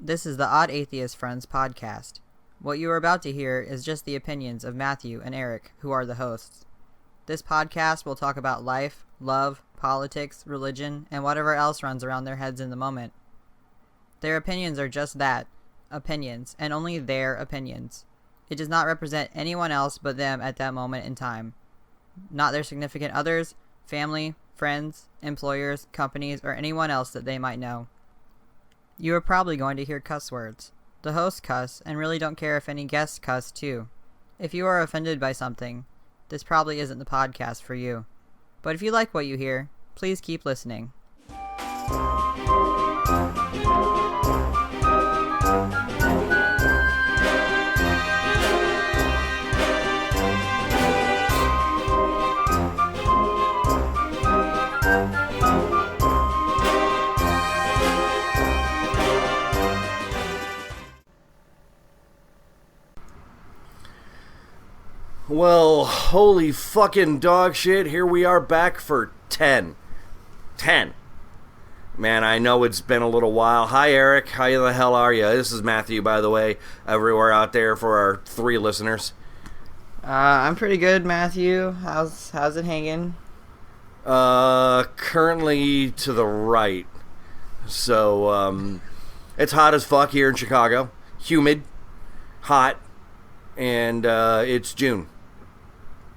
This is the Odd Atheist Friends Podcast. What you are about to hear is just the opinions of Matthew and Erik, who are the hosts. This podcast will talk about life, love, politics, religion, and whatever else runs around their heads in the moment. Their opinions are just that, opinions, and only their opinions. It does not represent anyone else but them at that moment in time. Not their significant others, family, friends, employers, companies, or anyone else that they might know. You are probably going to hear cuss words. The hosts cuss and really don't care if any guests cuss too. If you are offended by something, this probably isn't the podcast for you. But if you like what you hear, please keep listening. Well, holy fucking dog shit, here we are back for 10. Man, I know it's been a little while. Hi, Erik. How the hell are you? This is Matthew, by the way, everywhere out there for our 3 listeners. I'm pretty good, Matthew. How's it hanging? Currently to the right. So, it's hot as fuck here in Chicago. Humid, hot, and it's June.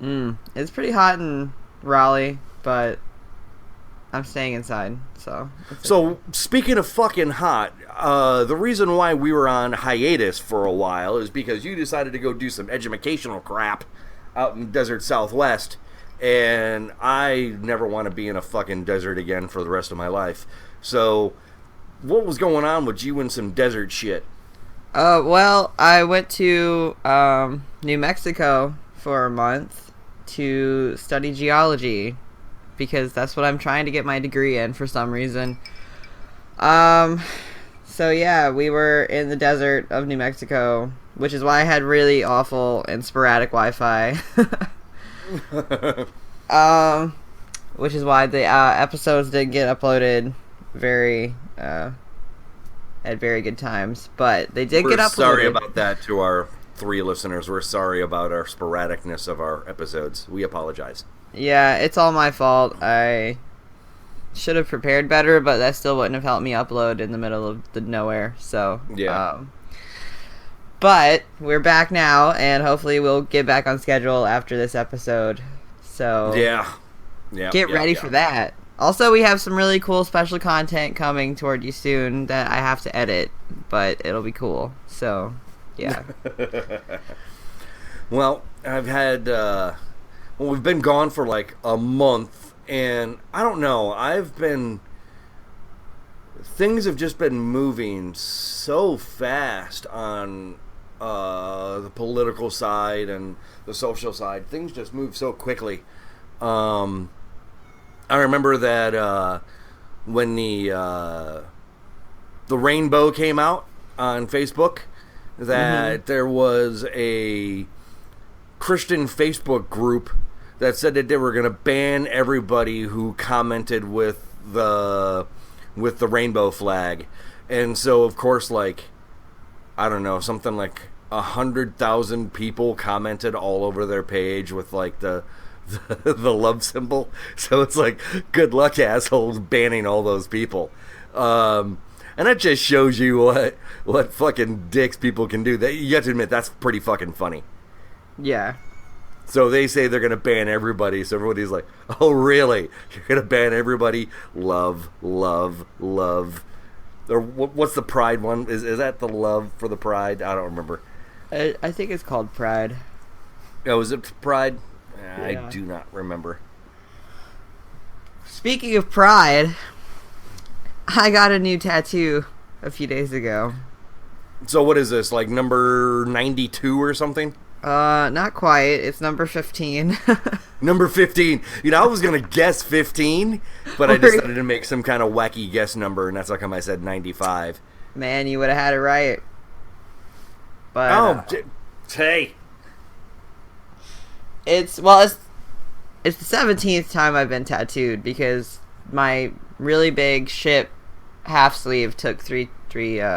It's pretty hot in Raleigh, but I'm staying inside, so... Speaking of fucking hot, the reason why we were on hiatus for a while is because you decided to go do some educational crap out in the desert Southwest, and I never want to be in a fucking desert again for the rest of my life. So, what was going on with you and some desert shit? Well, I went to New Mexico for a month to study geology because that's what I'm trying to get my degree in for some reason. So yeah, we were in the desert of New Mexico, which is why I had really awful and sporadic Wi-Fi. Which is why the episodes didn't get uploaded at very good times, but they did get uploaded. We're sorry about that to our 3 listeners. We're sorry about our sporadicness of our episodes. We apologize. Yeah, it's all my fault. I should have prepared better, but that still wouldn't have helped me upload in the middle of the nowhere. So yeah. But we're back now, and hopefully we'll get back on schedule after this episode. So yeah, get ready for that. Also, we have some really cool special content coming toward you soon that I have to edit, but it'll be cool. So, yeah. Well, I've had, we've been gone for like a month, and I don't know, things have just been moving so fast on the political side and the social side. Things just move so quickly. I remember that when the rainbow came out on Facebook, that there was a Christian Facebook group that said that they were going to ban everybody who commented with the rainbow flag. And so, of course, like, I don't know, something like 100,000 people commented all over their page with, like, the love symbol. So it's like, good luck, assholes, banning all those people. And that just shows you what fucking dicks people can do. You have to admit, that's pretty fucking funny. Yeah. So they say they're going to ban everybody. So everybody's like, oh, really? You're going to ban everybody? Love, love, love. Or what's the pride one? Is that the love for the pride? I don't remember. I think it's called Pride. Oh, is it Pride? Yeah. I do not remember. Speaking of pride, I got a new tattoo a few days ago. So what is this, like number 92 or something? Not quite. It's number 15. Number 15. You know, I was going to guess 15, but I decided to make some kind of wacky guess number, and that's how come I said 95. Man, you would have had it right. But, hey. It's the 17th time I've been tattooed because my really big ship half sleeve took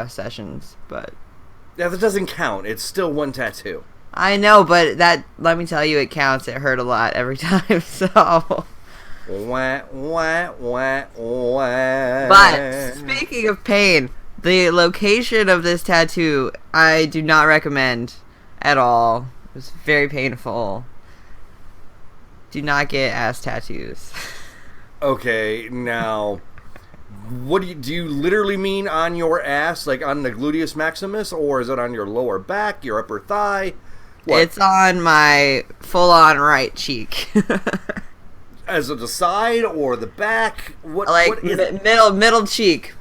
sessions, but Yeah, that doesn't count. It's still one tattoo. I know, but let me tell you, it counts. It hurt a lot every time, so. Wah, wah, wah, wah. But speaking of pain, the location of this tattoo, I do not recommend at all. It was very painful. Do not get ass tattoos. Okay, now, what do you literally mean on your ass, like on the gluteus maximus, or is it on your lower back, your upper thigh? What? It's on my full-on right cheek. As of the side or the back? What? Like what is middle cheek,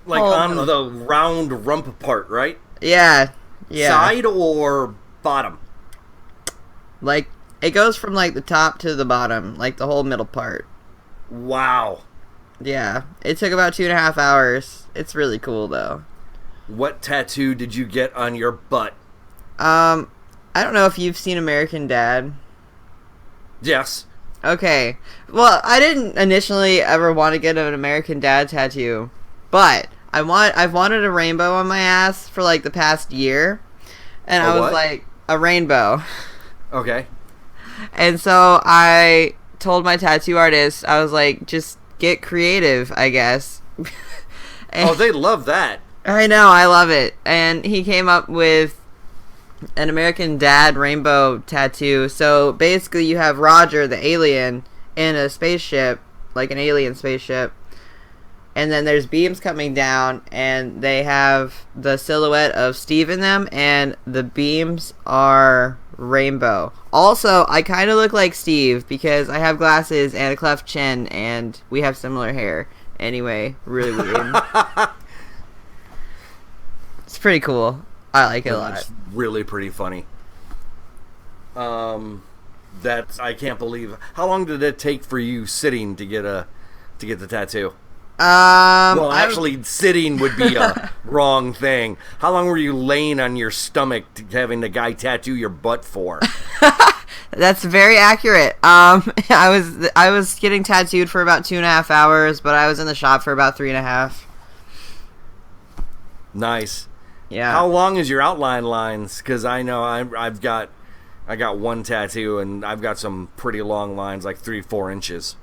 like on the round rump part, right? Yeah. Side or bottom? Like, it goes from, like, the top to the bottom, like, the whole middle part. Wow. Yeah. It took about 2.5 hours. It's really cool, though. What tattoo did you get on your butt? I don't know if you've seen American Dad. Yes. Okay. Well, I didn't initially ever want to get an American Dad tattoo, but I've wanted a rainbow on my ass for, like, the past year, and I was like, a rainbow. Okay. And so I told my tattoo artist, I was like, just get creative, I guess. Oh, they love that. I know, I love it. And he came up with an American Dad rainbow tattoo. So basically you have Roger, the alien, in a spaceship, like an alien spaceship. And then there's beams coming down, and they have the silhouette of Steve in them, and the beams are rainbow. Also, I kind of look like Steve because I have glasses and a cleft chin, and we have similar hair. Anyway, really weird. It's pretty cool. I like it a lot. It's really pretty funny. I can't believe. How long did it take for you sitting to get the tattoo? Well, actually, sitting would be a wrong thing. How long were you laying on your stomach having the guy tattoo your butt for? That's very accurate. I was getting tattooed for about 2.5 hours, but I was in the shop for about 3.5. Nice. Yeah. How long is your outline lines? Because I know I got one tattoo and I've got some pretty long lines, like 3-4 inches.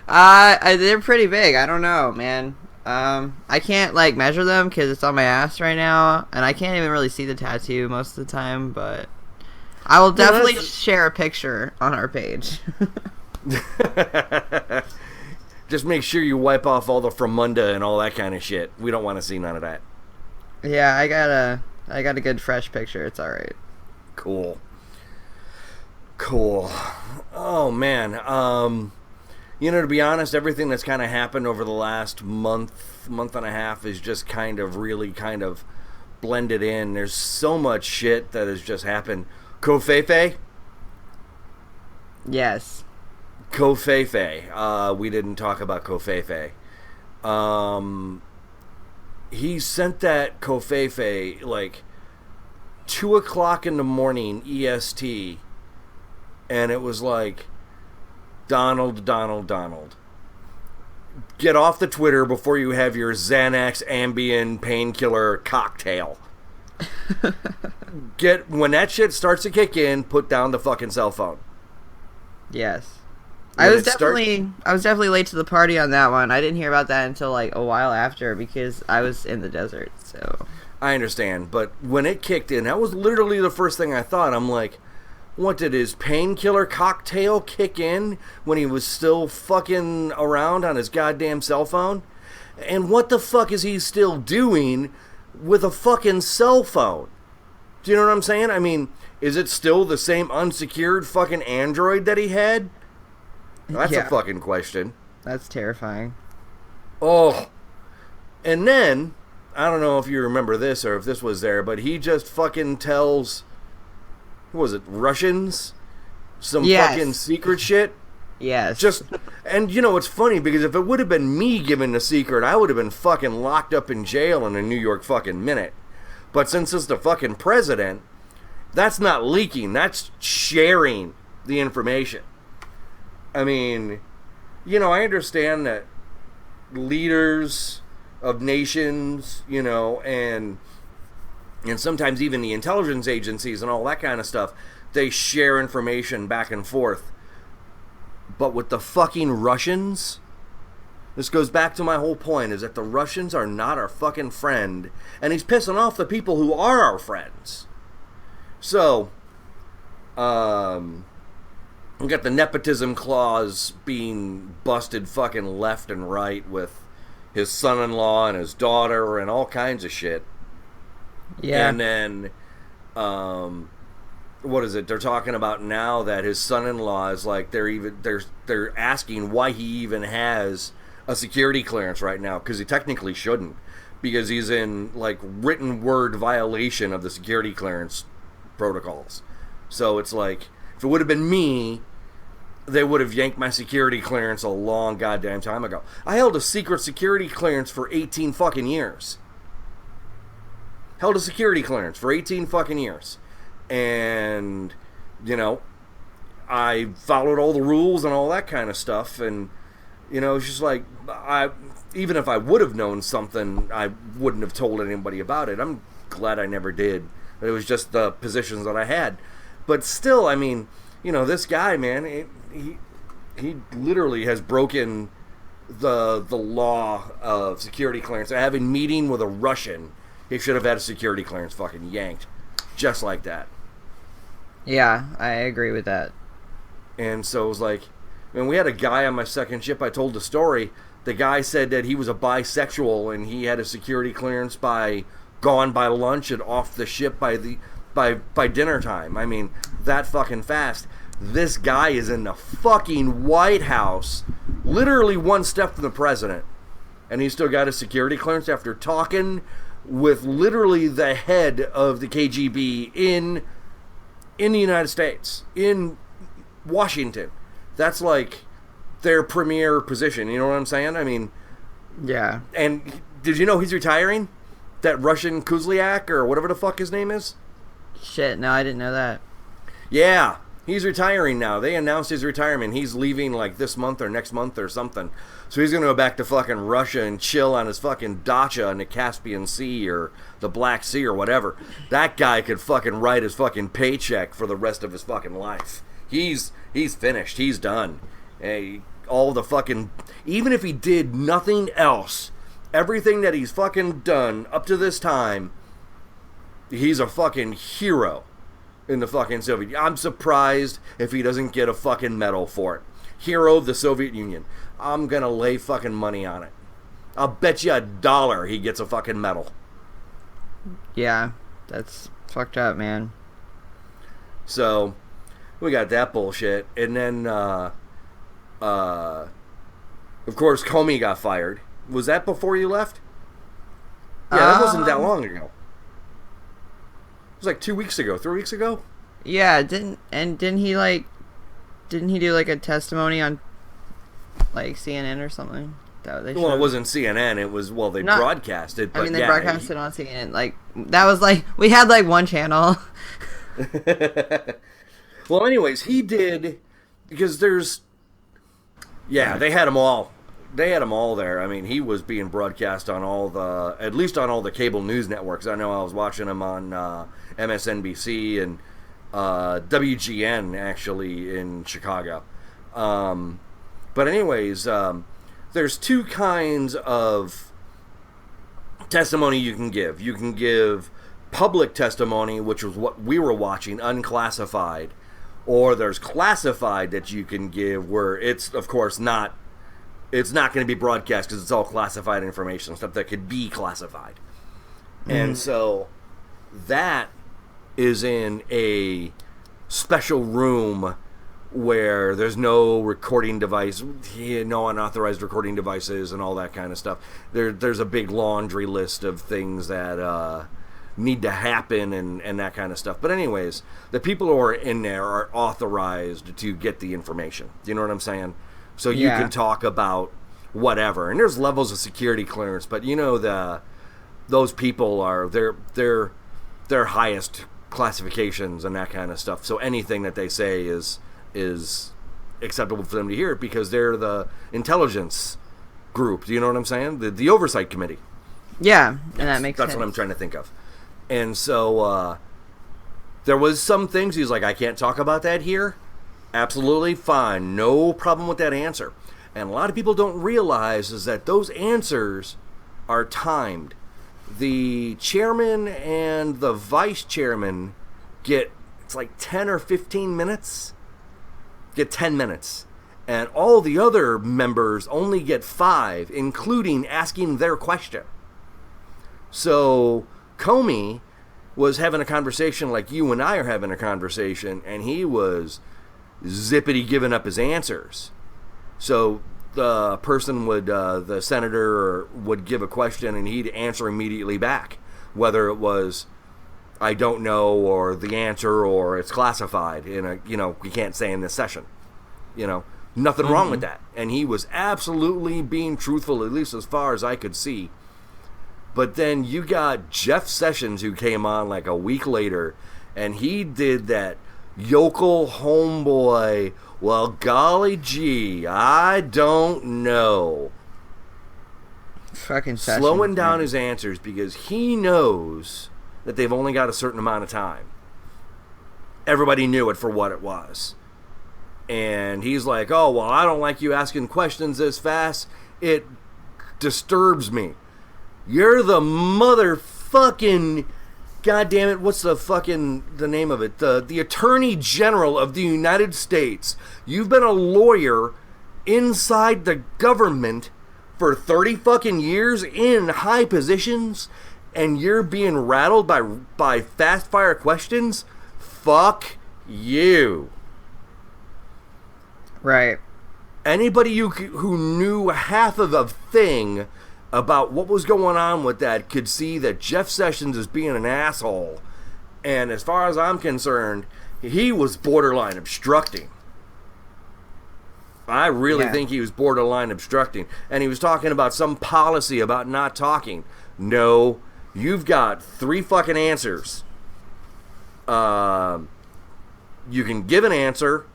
They're pretty big. I don't know, man. I can't, like, measure them because it's on my ass right now, and I can't even really see the tattoo most of the time, but I will definitely share a picture on our page. Just make sure you wipe off all the fromunda and all that kind of shit. We don't want to see none of that. Yeah, I got a good fresh picture. It's alright. Cool. Oh, man. To be honest, everything that's kind of happened over the last month and a half is just really blended in. There's so much shit that has just happened. Kofefe? Yes. Kofefe. We didn't talk about Kofefe. He sent that Kofefe like 2 o'clock in the morning EST, and it was like, Donald. Get off the Twitter before you have your Xanax Ambien painkiller cocktail. When that shit starts to kick in, put down the fucking cell phone. Yes. I was definitely late to the party on that one. I didn't hear about that until like a while after because I was in the desert, so. I understand, but when it kicked in, that was literally the first thing I thought. I'm like, what, did his painkiller cocktail kick in when he was still fucking around on his goddamn cell phone? And what the fuck is he still doing with a fucking cell phone? Do you know what I'm saying? I mean, is it still the same unsecured fucking Android that he had? That's a fucking question. That's terrifying. Oh. And then, I don't know if you remember this or if this was there, but he just fucking tells... What was it, Russians? Some fucking secret shit? Yes. And it's funny because if it would have been me giving the secret, I would have been fucking locked up in jail in a New York fucking minute. But since it's the fucking president, that's not leaking, that's sharing the information. I mean, I understand that leaders of nations, and sometimes even the intelligence agencies and all that kind of stuff, they share information back and forth. But with the fucking Russians, this goes back to my whole point, is that the Russians are not our fucking friend, and he's pissing off the people who are our friends. So, we got the nepotism clause being busted fucking left and right with his son-in-law and his daughter and all kinds of shit. Yeah. And then, what is it? They're talking about now that his son-in-law is like, they're asking why he even has a security clearance right now, because he technically shouldn't, because he's in like written word violation of the security clearance protocols. So it's like, if it would have been me, they would have yanked my security clearance a long goddamn time ago. I held a secret security clearance for 18 fucking years. Held a security clearance for 18 fucking years. And, I followed all the rules and all that kind of stuff. And, it's just like, even if I would have known something, I wouldn't have told anybody about it. I'm glad I never did. It was just the positions that I had. But still, I mean, this guy, man, he literally has broken the law of security clearance. Having a meeting with a Russian, he should have had a security clearance fucking yanked. Just like that. Yeah, I agree with that. And so it was like, we had a guy on my second ship, I told the story. The guy said that he was a bisexual and he had a security clearance gone by lunch and off the ship by dinner time. I mean, that fucking fast. This guy is in the fucking White House, literally one step from the president, and he's still got a security clearance after talking with literally the head of the KGB in the United States, in Washington. That's like their premier position, you know what I'm saying? I mean, yeah. And did you know he's retiring? That Russian Kuzliak, or whatever the fuck his name is? Shit, no, I didn't know that. Yeah, he's retiring now. They announced his retirement. He's leaving like this month or next month or something. So he's going to go back to fucking Russia and chill on his fucking dacha in the Caspian Sea or the Black Sea or whatever. That guy could fucking write his fucking paycheck for the rest of his fucking life. He's finished. He's done. All the fucking... Even if he did nothing else, everything that he's fucking done up to this time, he's a fucking hero in the fucking Soviet... I'm surprised if he doesn't get a fucking medal for it. Hero of the Soviet Union. I'm gonna lay fucking money on it. I'll bet you $1 he gets a fucking medal. Yeah, that's fucked up, man. So, we got that bullshit. And then, of course, Comey got fired. Was that before you left? Yeah, that wasn't that long ago. It was like 2 weeks ago, 3 weeks ago? Yeah, didn't he do like a testimony on like CNN or something? That they Well, it wasn't CNN. It was, they broadcast it. But I mean, they broadcast it on CNN. Like, that was like, we had like one channel. Well, anyways, he did, because there's, they had them all. They had them all there. I mean, he was being broadcast on at least on all the cable news networks. I know I was watching him on MSNBC and WGN, actually, in Chicago. But anyways, there's two kinds of testimony you can give. You can give public testimony, which was what we were watching, unclassified, or there's classified that you can give, where it's, of course, not going to be broadcast because it's all classified information, stuff that could be classified. Mm-hmm. And so that is in a special room where there's no recording device, no unauthorized recording devices and all that kind of stuff. There's a big laundry list of things that need to happen and that kind of stuff. But anyways, the people who are in there are authorized to get the information. Do you know what I'm saying? So you can talk about whatever. And there's levels of security clearance, but those people are their highest classifications and that kind of stuff. So anything that they say is acceptable for them to hear because they're the intelligence group. Do you know what I'm saying? The oversight committee. Yeah, and that makes sense. That's what I'm trying to think of. And so there was some things he's like, I can't talk about that here. Absolutely fine. No problem with that answer. And a lot of people don't realize is that those answers are timed. The chairman and the vice chairman get, it's like 10 or 15 minutes. Get 10 minutes. And all the other members only get 5, including asking their question. So Comey was having a conversation like you and I are having a conversation, and he was zippity giving up his answers. So the person would, the senator would give a question, and he'd answer immediately back, whether it was, I don't know, or the answer, or it's classified in a, we can't say in this session. Nothing wrong with that. And he was absolutely being truthful, at least as far as I could see. But then you got Jeff Sessions, who came on like a week later, and he did that yokel homeboy, well, golly gee, I don't know. Fucking Sessions, slowing down his answers because he knows that they've only got a certain amount of time. Everybody knew it for what it was. And he's like, oh, well, I don't like you asking questions this fast. It disturbs me. You're the motherfucking, goddamn it, what's the name of it? The Attorney General of the United States. You've been a lawyer inside the government for 30 fucking years in high positions, and you're being rattled by fast fire questions? Fuck you. Right. Anybody who knew half of a thing about what was going on with that could see that Jeff Sessions is being an asshole. And as far as I'm concerned, he was borderline obstructing. I really think he was borderline obstructing. And he was talking about some policy about not talking. No, you've got 3 fucking answers. You can give an answer,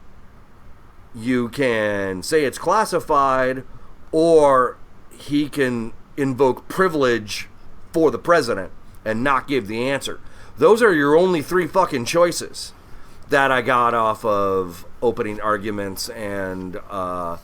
you can say it's classified, or he can invoke privilege for the president and not give the answer. Those are your only 3 fucking choices that I got off of opening arguments and a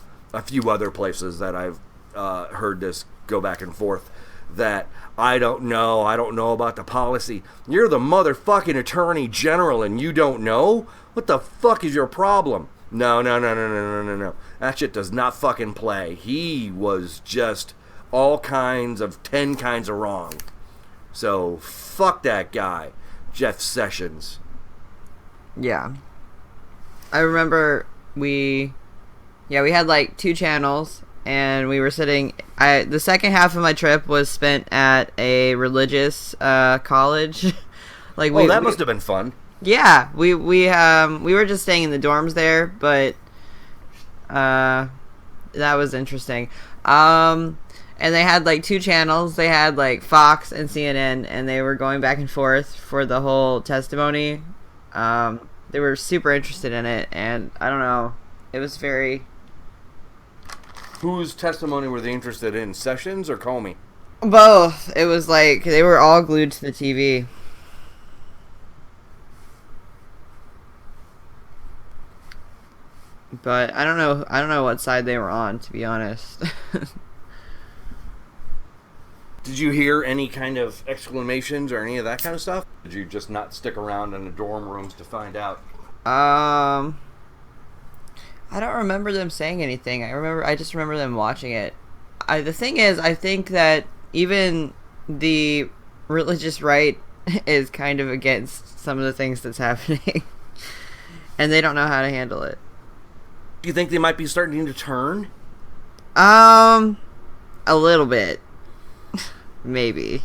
few other places that I've heard this go back and forth. That I don't know about the policy. You're the motherfucking Attorney General and you don't know? What the fuck is your problem? No. That shit does not fucking play. He was just all kinds of 10 kinds of wrong. So fuck that guy, Jeff Sessions. Yeah. I remember we had like 2 channels, and we were sitting, the second half of my trip was spent at a religious college. That must have been fun. Yeah, we were just staying in the dorms there, but that was interesting. And they had like 2 channels. They had like Fox and CNN, and they were going back and forth for the whole testimony. They were super interested in it, and I don't know, it was very... Whose testimony were they interested in, Sessions or Comey? Both. It was like they were all glued to the TV. But I don't know what side they were on, to be honest. Did you hear any kind of exclamations or any of that kind of stuff? Did you just not stick around in the dorm rooms to find out? I don't remember them saying anything. I just remember them watching it. The thing is, I think that even the religious right is kind of against some of the things that's happening. And they don't know how to handle it. Do you think they might be starting to turn? A little bit. Maybe.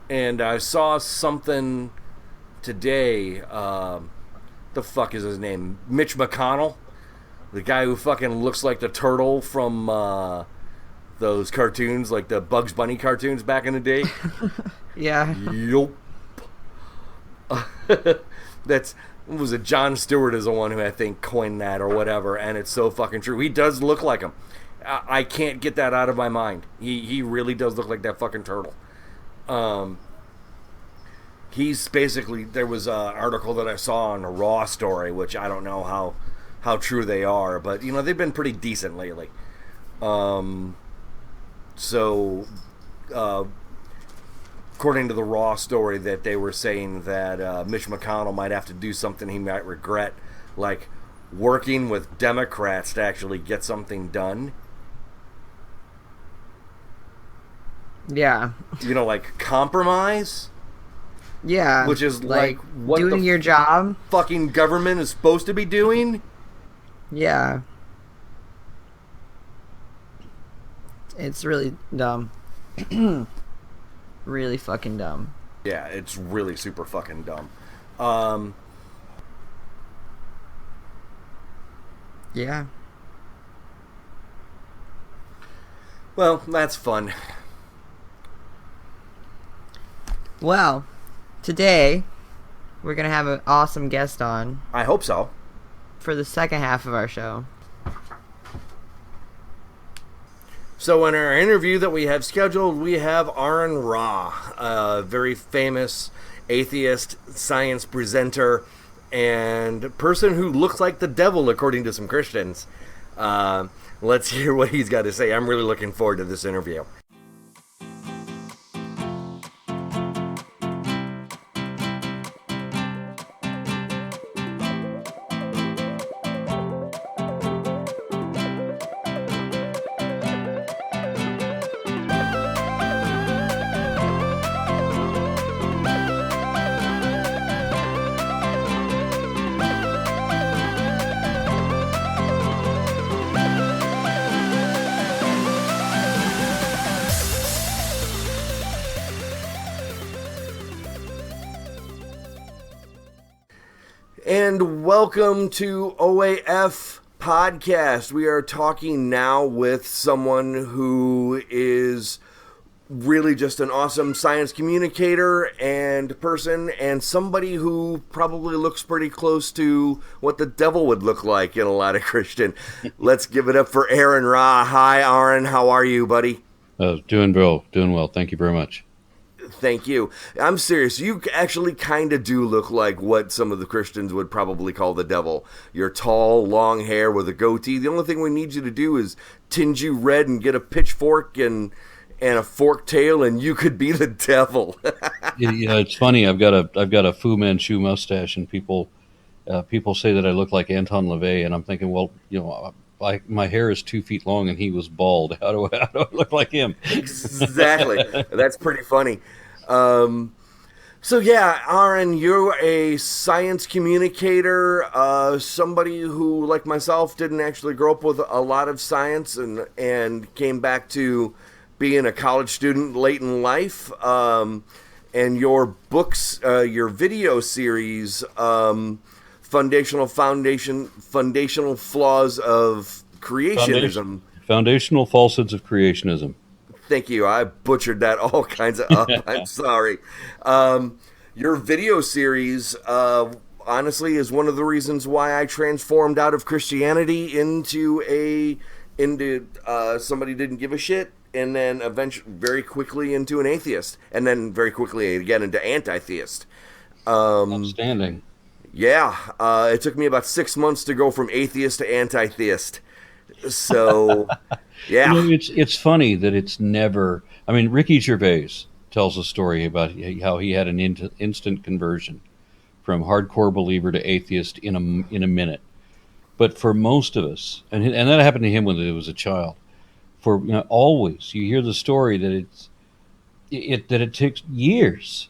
And I saw something today, the fuck is his name? Mitch McConnell? The guy who fucking looks like the turtle from those cartoons, like the Bugs Bunny cartoons back in the day. Yeah. Yup. what was it? John Stewart is the one who I think coined that or whatever, and it's so fucking true. He does look like him. I can't get that out of my mind. He really does look like that fucking turtle. He's basically, there was an article that I saw on a Raw story, which I don't know how true they are, but you know, they've been pretty decent lately. According to the Raw story, that they were saying that Mitch McConnell might have to do something he might regret, like working with Democrats to actually get something done. Yeah. You know, like compromise. Yeah. Which is like what doing your job. Fucking government is supposed to be doing. Yeah. It's really dumb. Really fucking dumb. Yeah, it's really super fucking dumb. Yeah. Well, that's fun. Well, today we're going to have an awesome guest on. I hope so. For the second half of our show. So in our interview that we have scheduled, we have Aron Ra, a very famous atheist science presenter and person who looks like the devil, according to some Christians. Let's hear what he's got to say. I'm really looking forward to this interview. And welcome to OAF Podcast. We are talking now with someone who is really just an awesome science communicator and person, and somebody who probably looks pretty close to what the devil would look like in a lot of Christian. Let's give it up for Aron Ra. Hi, Aron. How are you, buddy? Doing well. Thank you very much. Thank you. I'm serious. You actually kind of do look like what some of the Christians would probably call the devil. You're tall, long hair with a goatee. The only thing we need you to do is tinge you red and get a pitchfork and a forked tail, and you could be the devil. It's funny. I've got a Fu Manchu mustache, and people say that I look like Anton LaVey, and I'm thinking, well, my hair is 2 feet long, and he was bald. How do I look like him? Exactly. That's pretty funny. So yeah, Aron, you're a science communicator, somebody who, like myself, didn't actually grow up with a lot of science and came back to being a college student late in life. And your books, your video series, Foundational Flaws of Creationism. Foundational Falsehoods of Creationism. Thank you. I butchered that all kinds of up. I'm sorry. Your video series, honestly, is one of the reasons why I transformed out of Christianity into somebody who didn't give a shit, and then eventually, very quickly, into an atheist, and then very quickly again into anti-theist. Outstanding. Yeah, it took me about 6 months to go from atheist to anti-theist. So, yeah. It's funny that it's never... I mean, Ricky Gervais tells a story about how he had an instant conversion from hardcore believer to atheist in a minute. But for most of us, and that happened to him when he was a child, always you hear the story that it takes years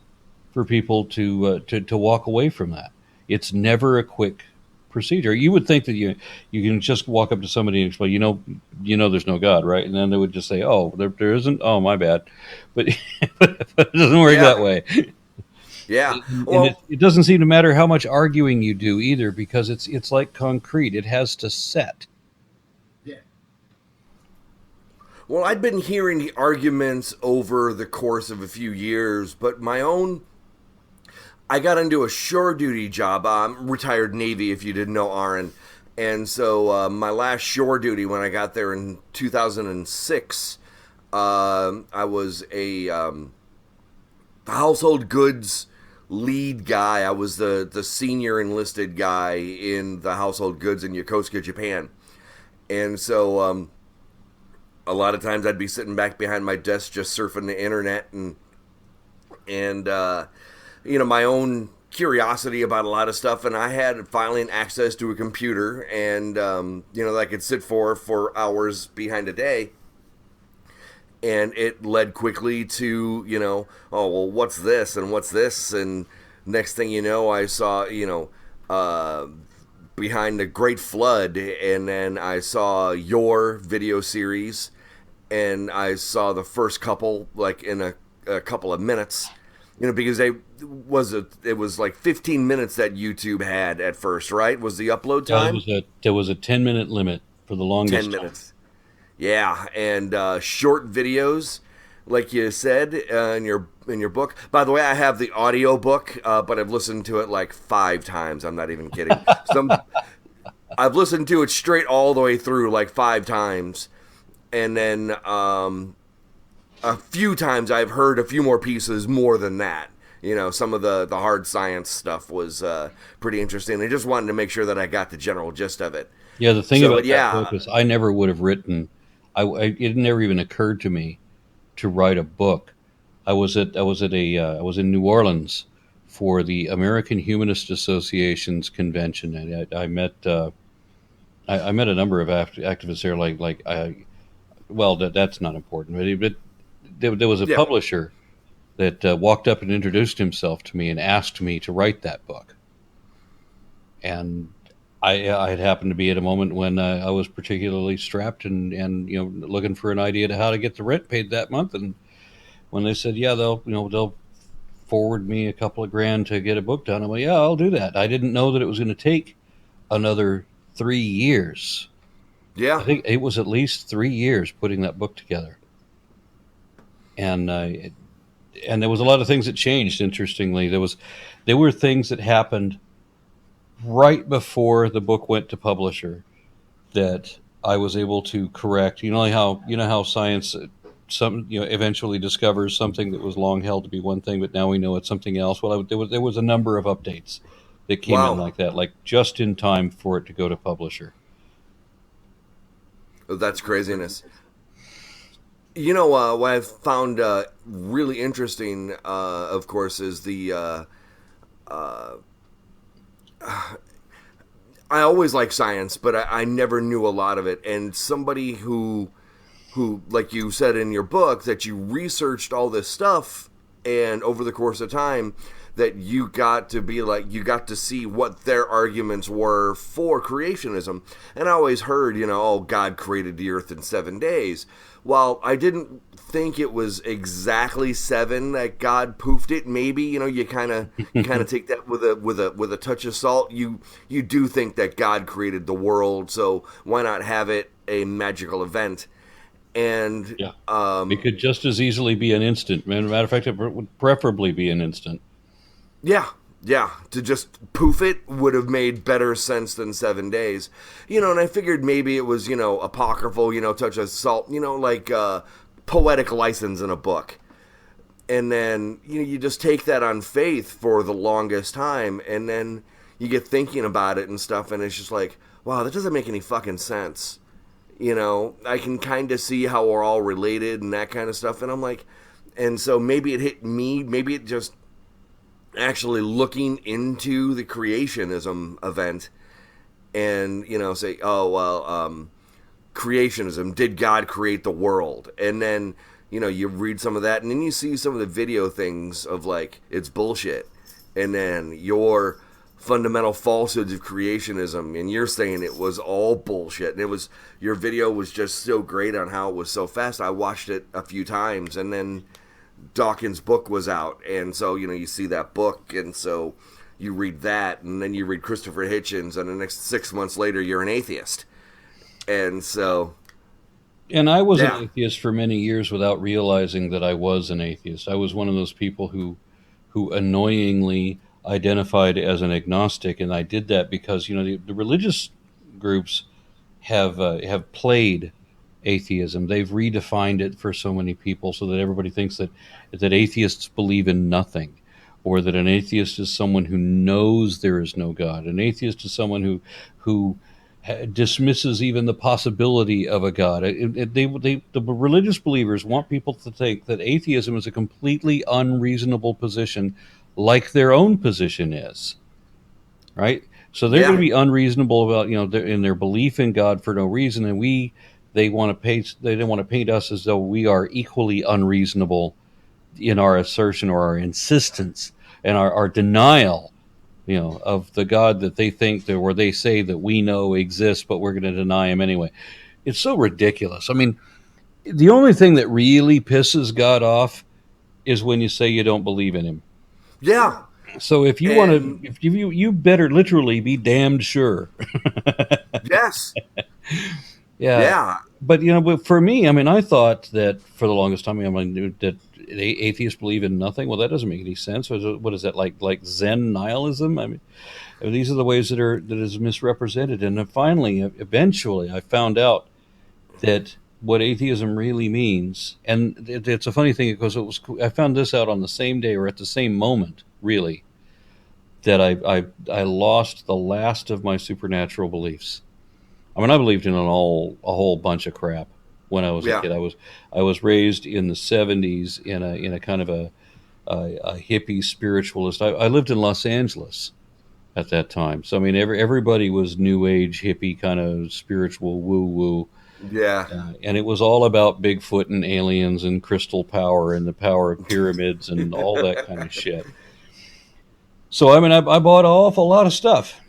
for people to walk away from that. It's never a quick procedure. You would think that you can just walk up to somebody and explain, there's no God, right? And then they would just say, oh, there isn't. Oh, my bad. But it doesn't work that way. Yeah. And it doesn't seem to matter how much arguing you do either, because it's like concrete. It has to set. Yeah. Well, I'd been hearing the arguments over the course of a few years, but my own I got into a shore duty job. I'm retired Navy, if you didn't know, Aron. And so my last shore duty when I got there in 2006, I was a household goods lead guy. I was the senior enlisted guy in the household goods in Yokosuka, Japan. And so a lot of times I'd be sitting back behind my desk just surfing the internet and my own curiosity about a lot of stuff. And I had finally access to a computer and, that I could sit for hours behind a day. And it led quickly to, oh, well, what's this and what's this? And next thing you know, I saw, Behind the Great Flood, and then I saw your video series, and I saw the first couple, like, in a couple of minutes, because it was like 15 minutes that YouTube had at first, right? Was the upload time? There was a 10-minute limit for the longest 10 minutes. Yeah, and short videos, like you said in your book. By the way, I have the audio book, but I've listened to it like 5 times. I'm not even kidding. I've listened to it straight all the way through like 5 times, and then a few times I've heard a few more pieces more than that. Some of the hard science stuff was pretty interesting. I just wanted to make sure that I got the general gist of it. Yeah, the thing about that book is I never would have written. It never even occurred to me to write a book. I was in New Orleans for the American Humanist Association's convention, and I met a number of activists there. That's not important, but there was a publisher that walked up and introduced himself to me and asked me to write that book, and I had happened to be at a moment when I was particularly strapped and looking for an idea to how to get the rent paid that month. And when they said, yeah, they'll forward me a couple of grand to get a book done, I'm like, yeah, I'll do that. I didn't know that it was going to take another 3 years. Yeah, I think it was at least 3 years putting that book together. And there was a lot of things that changed. Interestingly, there were things that happened right before the book went to publisher that I was able to correct. You know how science eventually discovers something that was long held to be one thing, but now we know it's something else. Well, there was a number of updates that came in like that, like just in time for it to go to publisher. That's craziness. What I've found really interesting, of course, is the I always like science, but I never knew a lot of it. And somebody who, like you said in your book, that you researched all this stuff, and over the course of time, that you got to see what their arguments were for creationism. And I always heard, God created the earth in 7 days. Well, I didn't think it was exactly 7 that God poofed it. Maybe, you kind of take that with a touch of salt. You do think that God created the world, so why not have it a magical event? And it could just as easily be an instant. Matter of fact, it would preferably be an instant. Yeah. To just poof it would have made better sense than 7 days. And I figured maybe it was, apocryphal, touch of salt, like poetic license in a book. And then, you just take that on faith for the longest time, and then you get thinking about it and stuff, and it's just like, wow, that doesn't make any fucking sense. I can kind of see how we're all related and that kind of stuff, and I'm like, and so maybe it hit me, maybe it just actually looking into the creationism event and, say, oh, well, creationism, did God create the world? And then, you read some of that, and then you see some of the video things of, like, it's bullshit. And then your fundamental falsehoods of creationism, and you're saying it was all bullshit. And your video was just so great on how it was so fast. I watched it a few times, and then Dawkins' book was out, and so you see that book, and so you read that, and then you read Christopher Hitchens, and the next 6 months later you're an atheist. And so, and I was an atheist for many years without realizing that I was an atheist. I was one of those people who annoyingly identified as an agnostic, and I did that because the religious groups have played atheism. They've redefined it for so many people so that everybody thinks that atheists believe in nothing, or that an atheist is someone who knows there is no God. An atheist is someone who dismisses even the possibility of a God. The religious believers want people to think that atheism is a completely unreasonable position, like their own position is, right? So they're going to be unreasonable about in their belief in God for no reason, and they want to paint us as though we are equally unreasonable in our assertion or our insistence and our denial, of the God that they think that, or they say that we know exists, but we're going to deny him anyway. It's so ridiculous. I mean, the only thing that really pisses God off is when you say you don't believe in him. Yeah. So if you want to, if you better literally be damned sure. Yes. Yeah. But but for me, I mean, I thought that for the longest time, that atheists believe in nothing. Well, that doesn't make any sense. What is that, like Zen nihilism? I mean, these are the ways that is misrepresented. And then finally, eventually, I found out that what atheism really means, and it's a funny thing because I found this out on the same day or at the same moment, really, that I lost the last of my supernatural beliefs. I mean, I believed in a whole bunch of crap when I was a kid. I was raised in the 70s in a kind of a hippie spiritualist. I lived in Los Angeles at that time, so I mean, everybody was New Age hippie kind of spiritual woo woo. Yeah. And it was all about Bigfoot and aliens and crystal power and the power of pyramids and all that kind of shit. So I mean, I bought an awful lot of stuff,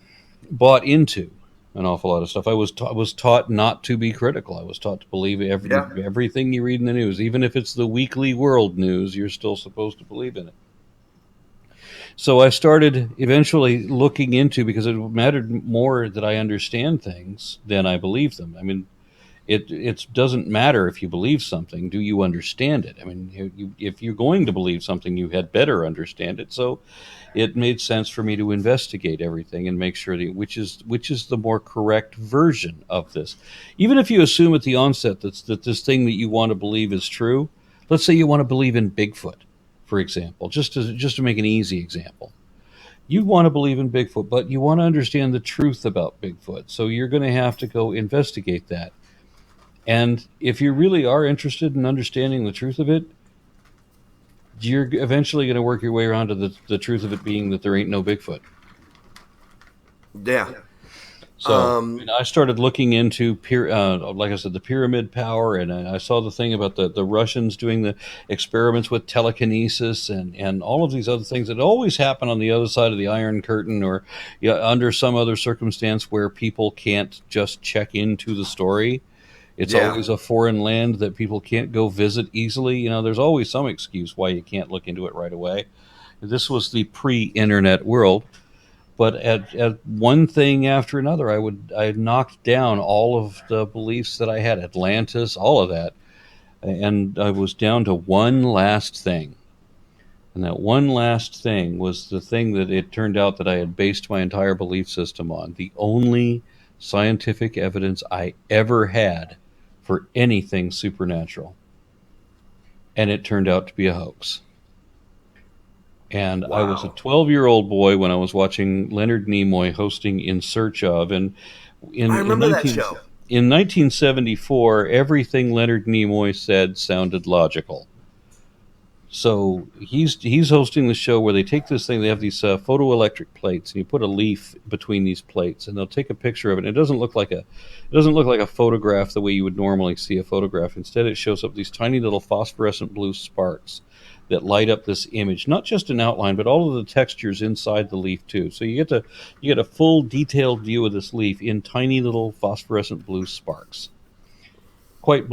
bought into an awful lot of stuff. I was taught not to be critical. I was taught to believe everything you read in the news, even if it's the weekly world news. You're still supposed to believe in it. So I started eventually looking into, because it mattered more that I understand things than I believe them. I mean, it doesn't matter if you believe something. Do you understand it? I mean, if you're going to believe something, you had better understand it. So it made sense for me to investigate everything and make sure which is the more correct version of this. Even if you assume at the onset that this thing that you want to believe is true, let's say you want to believe in Bigfoot, for example, just to make an easy example. You want to believe in Bigfoot, but you want to understand the truth about Bigfoot. So you're going to have to go investigate that. And if you really are interested in understanding the truth of it, you're eventually going to work your way around to the truth of it being that there ain't no Bigfoot. Yeah. So I started looking into, like I said, the pyramid power, and I saw the thing about the Russians doing the experiments with telekinesis and all of these other things that always happen on the other side of the Iron Curtain, or under some other circumstance where people can't just check into the story. It's always a foreign land that people can't go visit easily. There's always some excuse why you can't look into it right away. This was the pre-internet world, but at one thing after another, I knocked down all of the beliefs that I had, Atlantis, all of that, and I was down to one last thing. And that one last thing was the thing that it turned out that I had based my entire belief system on. The only scientific evidence I ever had for anything supernatural. And it turned out to be a hoax. And wow. I was a 12-year-old boy when I was watching Leonard Nimoy hosting In Search Of. And I remember that show. In 1974, everything Leonard Nimoy said sounded logical. So he's hosting the show where they take this thing, they have these photoelectric plates, and you put a leaf between these plates, and they'll take a picture of it. And it doesn't look like a photograph the way you would normally see a photograph. Instead, it shows up these tiny little phosphorescent blue sparks that light up this image, not just an outline, but all of the textures inside the leaf too. So you get a full detailed view of this leaf in tiny little phosphorescent blue sparks. Quite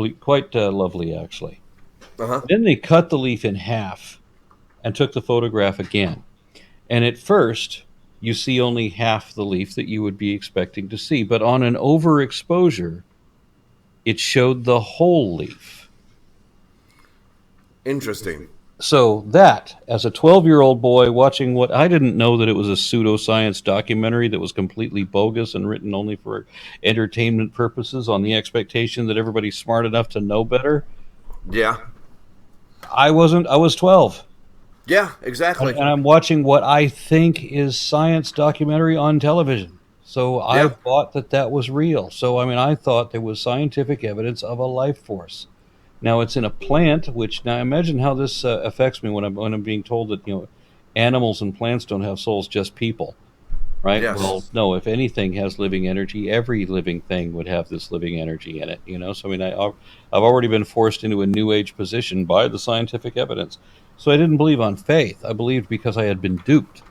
lovely, actually. Uh-huh. Then they cut the leaf in half and took the photograph again. And at first, you see only half the leaf that you would be expecting to see. But on an overexposure, it showed the whole leaf. Interesting. So that, as a 12-year-old boy watching what I didn't know that it was a pseudoscience documentary that was completely bogus and written only for entertainment purposes on the expectation that everybody's smart enough to know better. Yeah. I wasn't. I was 12. Yeah, exactly. And I'm watching what I think is science documentary on television. So I thought that was real. So, I mean, I thought there was scientific evidence of a life force. Now it's in a plant, which now imagine how this affects me when I'm being told that animals and plants don't have souls, just people, right? Yes. Well, no. If anything has living energy, every living thing would have this living energy in it. So I mean, I've already been forced into a new age position by the scientific evidence. So I didn't believe on faith. I believed because I had been duped,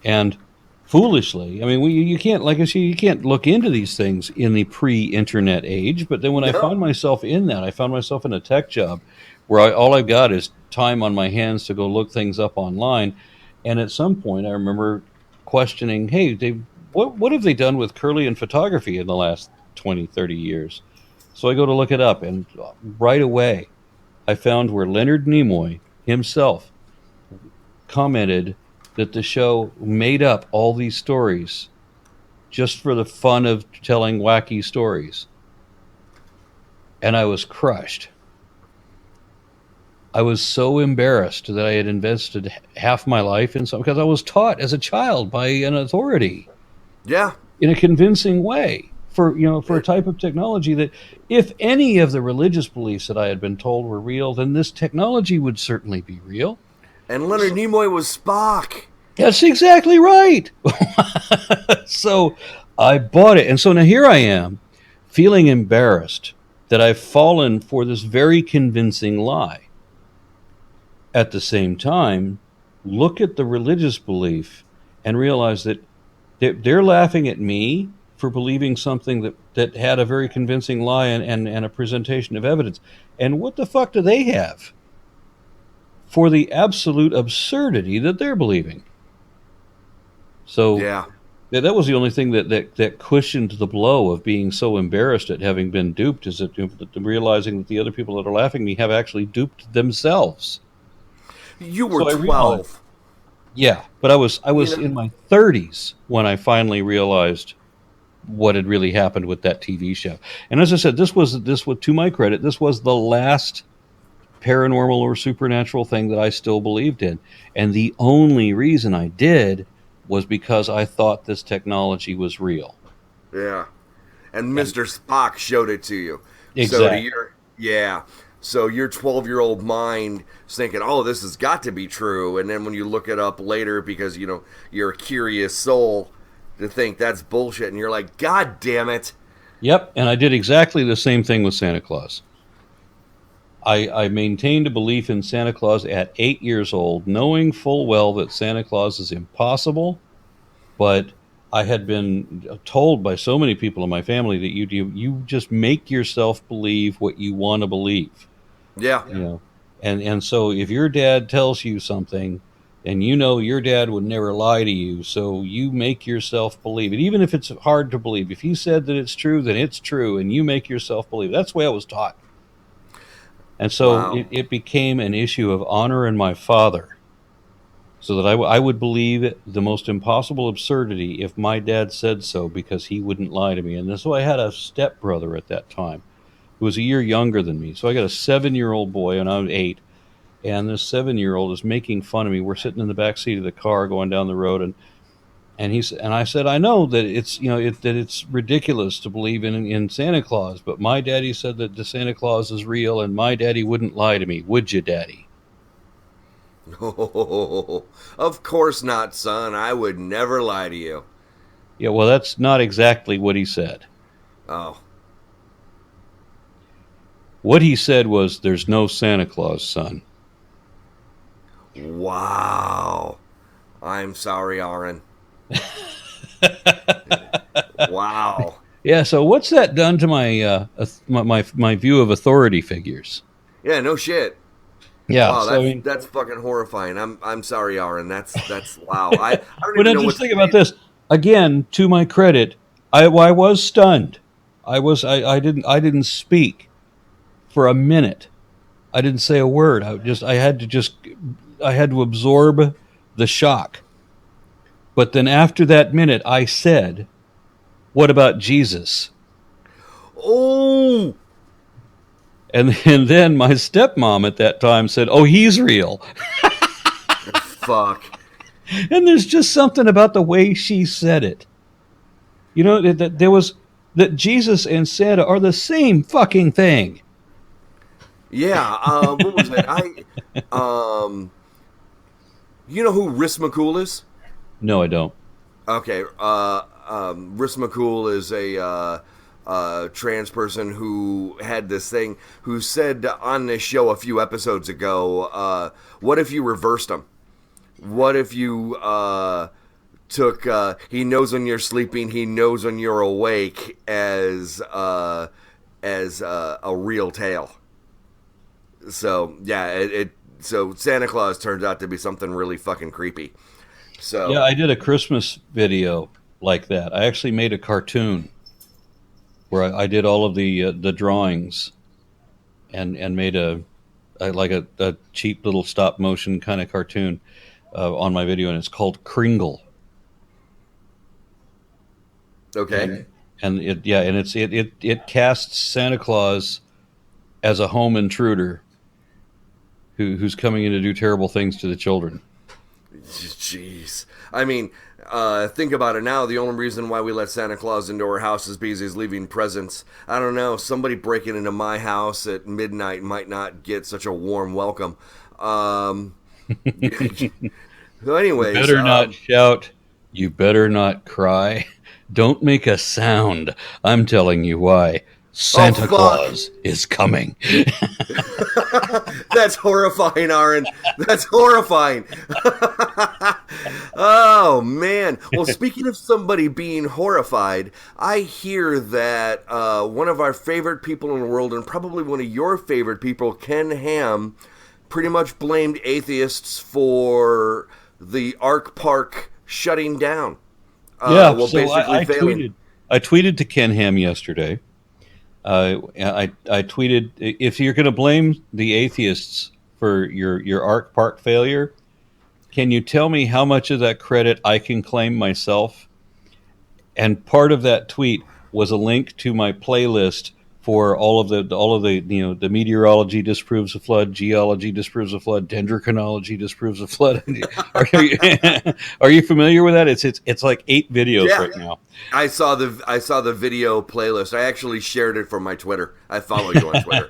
and foolishly. I mean, you can't, like I say, you can't look into these things in the pre-internet age. But then when I found myself in that, I found myself in a tech job where all I've got is time on my hands to go look things up online. And at some point, I remember questioning, hey, what have they done with Kirlian photography in the last 20, 30 years? So I go to look it up, and right away, I found where Leonard Nimoy himself commented that the show made up all these stories just for the fun of telling wacky stories. And I was crushed. I was so embarrassed that I had invested half my life in something, because I was taught as a child by an authority. Yeah. In a convincing way for a type of technology that, if any of the religious beliefs that I had been told were real, then this technology would certainly be real. And Leonard Nimoy was Spock. That's exactly right. So I bought it. And so now here I am, feeling embarrassed that I've fallen for this very convincing lie. At the same time, look at the religious belief and realize that they're laughing at me for believing something that had a very convincing lie and a presentation of evidence. And what the fuck do they have for the absolute absurdity that they're believing? So that was the only thing that cushioned the blow of being so embarrassed at having been duped, is that realizing that the other people that are laughing at me have actually duped themselves. You were 12. Yeah, but I was in my 30s when I finally realized what had really happened with that TV show. And as I said, this was to my credit, this was the last paranormal or supernatural thing that I still believed in. And the only reason I did was because I thought this technology was real. Yeah. And Mr. Spock showed it to you. Exactly. So your 12-year-old mind is thinking, oh, this has got to be true. And then when you look it up later, because, you're a curious soul, to think that's bullshit. And you're like, God damn it. Yep. And I did exactly the same thing with Santa Claus. I maintained a belief in Santa Claus at 8 years old, knowing full well that Santa Claus is impossible. But I had been told by so many people in my family that you just make yourself believe what you want to believe. Yeah. And so if your dad tells you something, and your dad would never lie to you, so you make yourself believe it, even if it's hard to believe. If he said that it's true, then it's true, and you make yourself believe it. That's the way I was taught. And so it became an issue of honoring my father, so that I would believe the most impossible absurdity if my dad said so, because he wouldn't lie to me. And so I had a stepbrother at that time who was a year younger than me. So I got a 7-year-old boy, and I was 8. And this 7-year-old is making fun of me. We're sitting in the back seat of the car going down the road, and I said, I know that it's that it's ridiculous to believe in Santa Claus, but my daddy said that the Santa Claus is real, and my daddy wouldn't lie to me. Would you, Daddy? Oh, of course not, son. I would never lie to you. Yeah, well, that's not exactly what he said. Oh. What he said was, there's no Santa Claus, son. Wow. I'm sorry, Aron. Wow. Yeah, so what's that done to my view of authority figures? Yeah, no shit. Yeah, wow, so, that's fucking horrifying. I'm sorry, Aron. That's wow. I don't but even know just think about this. Again, to my credit, I was stunned. I didn't speak for a minute, I didn't say a word. I had to absorb the shock. But then after that minute, I said, "What about Jesus?" Oh, And then my stepmom at that time said, "Oh, he's real." fuck. And there's just something about the way she said it. You know, that Jesus and Santa are the same fucking thing. Yeah. What was it? You know who Riss McCool is? No, I don't. Okay. Riss McCool is a trans person who had this thing, who said on this show a few episodes ago, what if you reversed them? What if you took he knows when you're sleeping, he knows when you're awake as a real tale. So yeah, so Santa Claus turns out to be something really fucking creepy. So Yeah, I did a Christmas video like that. I actually made a cartoon where I did all of the drawings and made a cheap little stop motion kind of cartoon on my video, and it's called Kringle. okay. And it casts Santa Claus as a home intruder who's coming in to do terrible things to the children. Jeez. I mean, think about it now. The only reason why we let Santa Claus into our house is because he's leaving presents. I don't know. Somebody breaking into my house at midnight might not get such a warm welcome. So anyways. You better not shout. You better not cry. Don't make a sound. I'm telling you why. Santa Claus is coming. That's horrifying, Aron. That's horrifying. Oh, man. Well, speaking of somebody being horrified, I hear that one of our favorite people in the world, and probably one of your favorite people, Ken Ham, pretty much blamed atheists for the Ark Park shutting down. I tweeted to Ken Ham yesterday. I tweeted, if you're going to blame the atheists for your Ark Park failure, can you tell me how much of that credit I can claim myself? And part of that tweet was a link to my playlist for all of the the meteorology disproves a flood, geology disproves a flood, dendrochronology disproves a flood. Are you familiar with that? It's like 8 videos right now. I saw the video playlist. I actually shared it from my Twitter. I follow you on Twitter.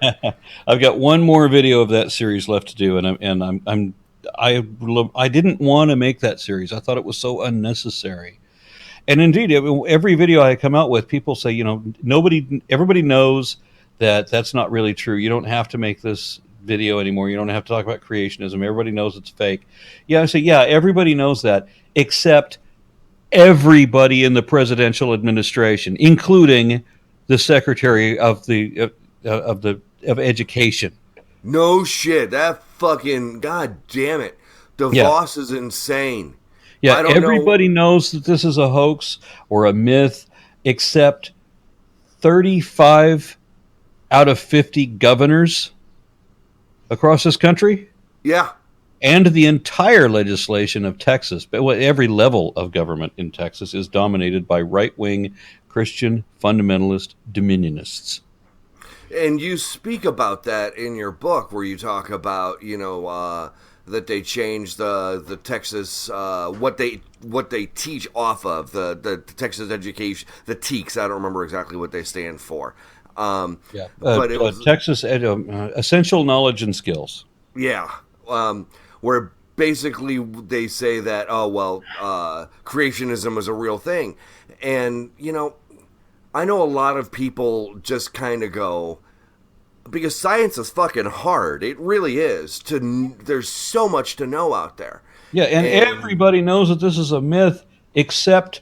I've got one more video of that series left to do, and I didn't want to make that series. I thought it was so unnecessary. And indeed, every video I come out with, people say, everybody knows that that's not really true. You don't have to make this video anymore. You don't have to talk about creationism. Everybody knows it's fake. Yeah, I say, yeah, everybody knows that, except everybody in the presidential administration, including the Secretary of Education. No shit. That fucking, god damn it. DeVos is insane. Yeah, everybody knows that this is a hoax or a myth, except 35 out of 50 governors across this country. Yeah. And the entire legislation of Texas, but every level of government in Texas is dominated by right-wing Christian fundamentalist dominionists. And you speak about that in your book, where you talk about, that they changed the Texas what they teach off of the Texas education, the TEKS. I don't remember exactly what they stand for. But it was Texas Essential Knowledge and Skills. Yeah, where basically they say that creationism is a real thing, and I know a lot of people just kind of go, because science is fucking hard. It really is. There's so much to know out there. Yeah, and everybody knows that this is a myth, except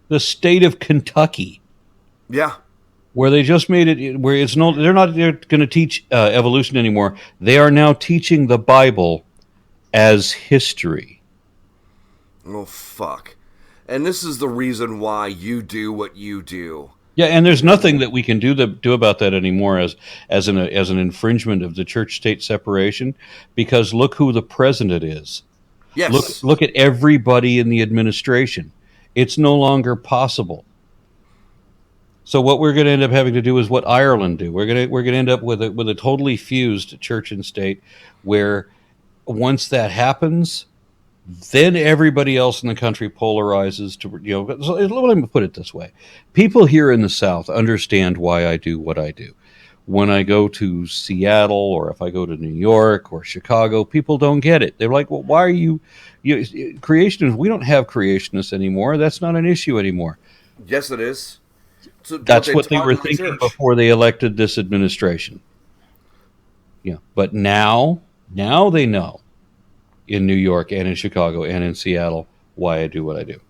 the state of Kentucky. Yeah, where they just made it where they're not going to teach evolution anymore. They are now teaching the Bible as history. Oh fuck! And this is the reason why you do what you do. Yeah, and there's nothing that we can do about that anymore as an infringement of the church-state separation, because look who the president is. Yes. Look at everybody in the administration. It's no longer possible. So what we're going to end up having to do is what Ireland do. We're going to end up with a totally fused church and state, where once that happens, then everybody else in the country polarizes to, so let me put it this way. People here in the South understand why I do what I do. When I go to Seattle, or if I go to New York or Chicago, people don't get it. They're like, well, why are you creationists? We don't have creationists anymore. That's not an issue anymore. Yes, it is. That's what they were thinking before they elected this administration. Yeah, but now they know, in New York and in Chicago and in Seattle, why I do what I do.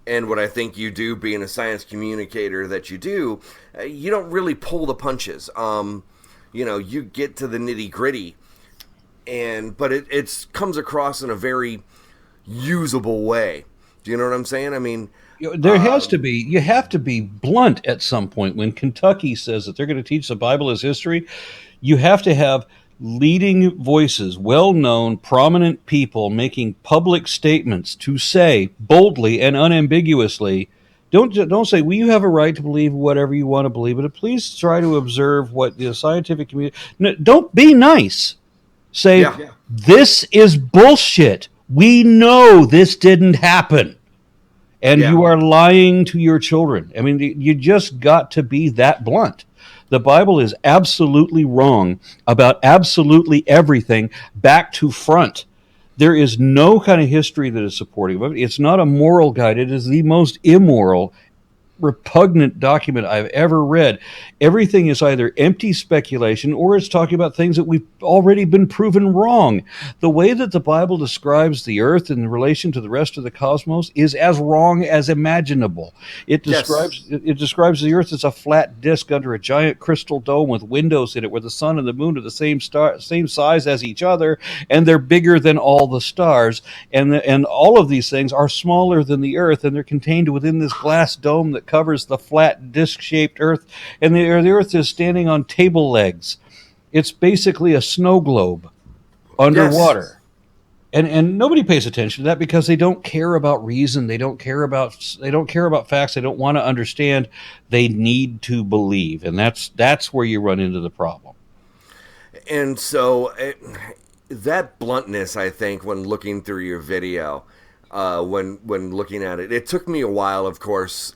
And what I think you do, being a science communicator that you do, you don't really pull the punches. You get to the nitty gritty, but it comes across in a very usable way. Do you know what I'm saying? I mean, there has to be. You have to be blunt at some point. When Kentucky says that they're going to teach the Bible as history, you have to have leading voices, well-known, prominent people making public statements to say boldly and unambiguously, don't say, well, you have a right to believe whatever you want to believe, but please try to observe what the scientific community... No, don't be nice. Say, This is bullshit. We know this didn't happen. And you are lying to your children. I mean, you just got to be that blunt. The Bible is absolutely wrong about absolutely everything, back to front. There is no kind of history that is supportive of it. It's not a moral guide. It is the most immoral, repugnant document I've ever read. Everything is either empty speculation or it's talking about things that we've already been proven wrong. The way that the Bible describes the earth in relation to the rest of the cosmos is as wrong as imaginable. It describes the earth as a flat disk under a giant crystal dome with windows in it, where the sun and the moon are the same size as each other, and they're bigger than all the stars, and all of these things are smaller than the earth, and they're contained within this glass dome that covers the flat disc-shaped earth, and the earth is standing on table legs. It's basically a snow globe underwater. Yes. And nobody pays attention to that because they don't care about reason, they don't care about facts, they don't want to understand. They need to believe, and that's where you run into the problem. And so that bluntness, I think, when looking through your video, when looking at it. It took me a while, of course.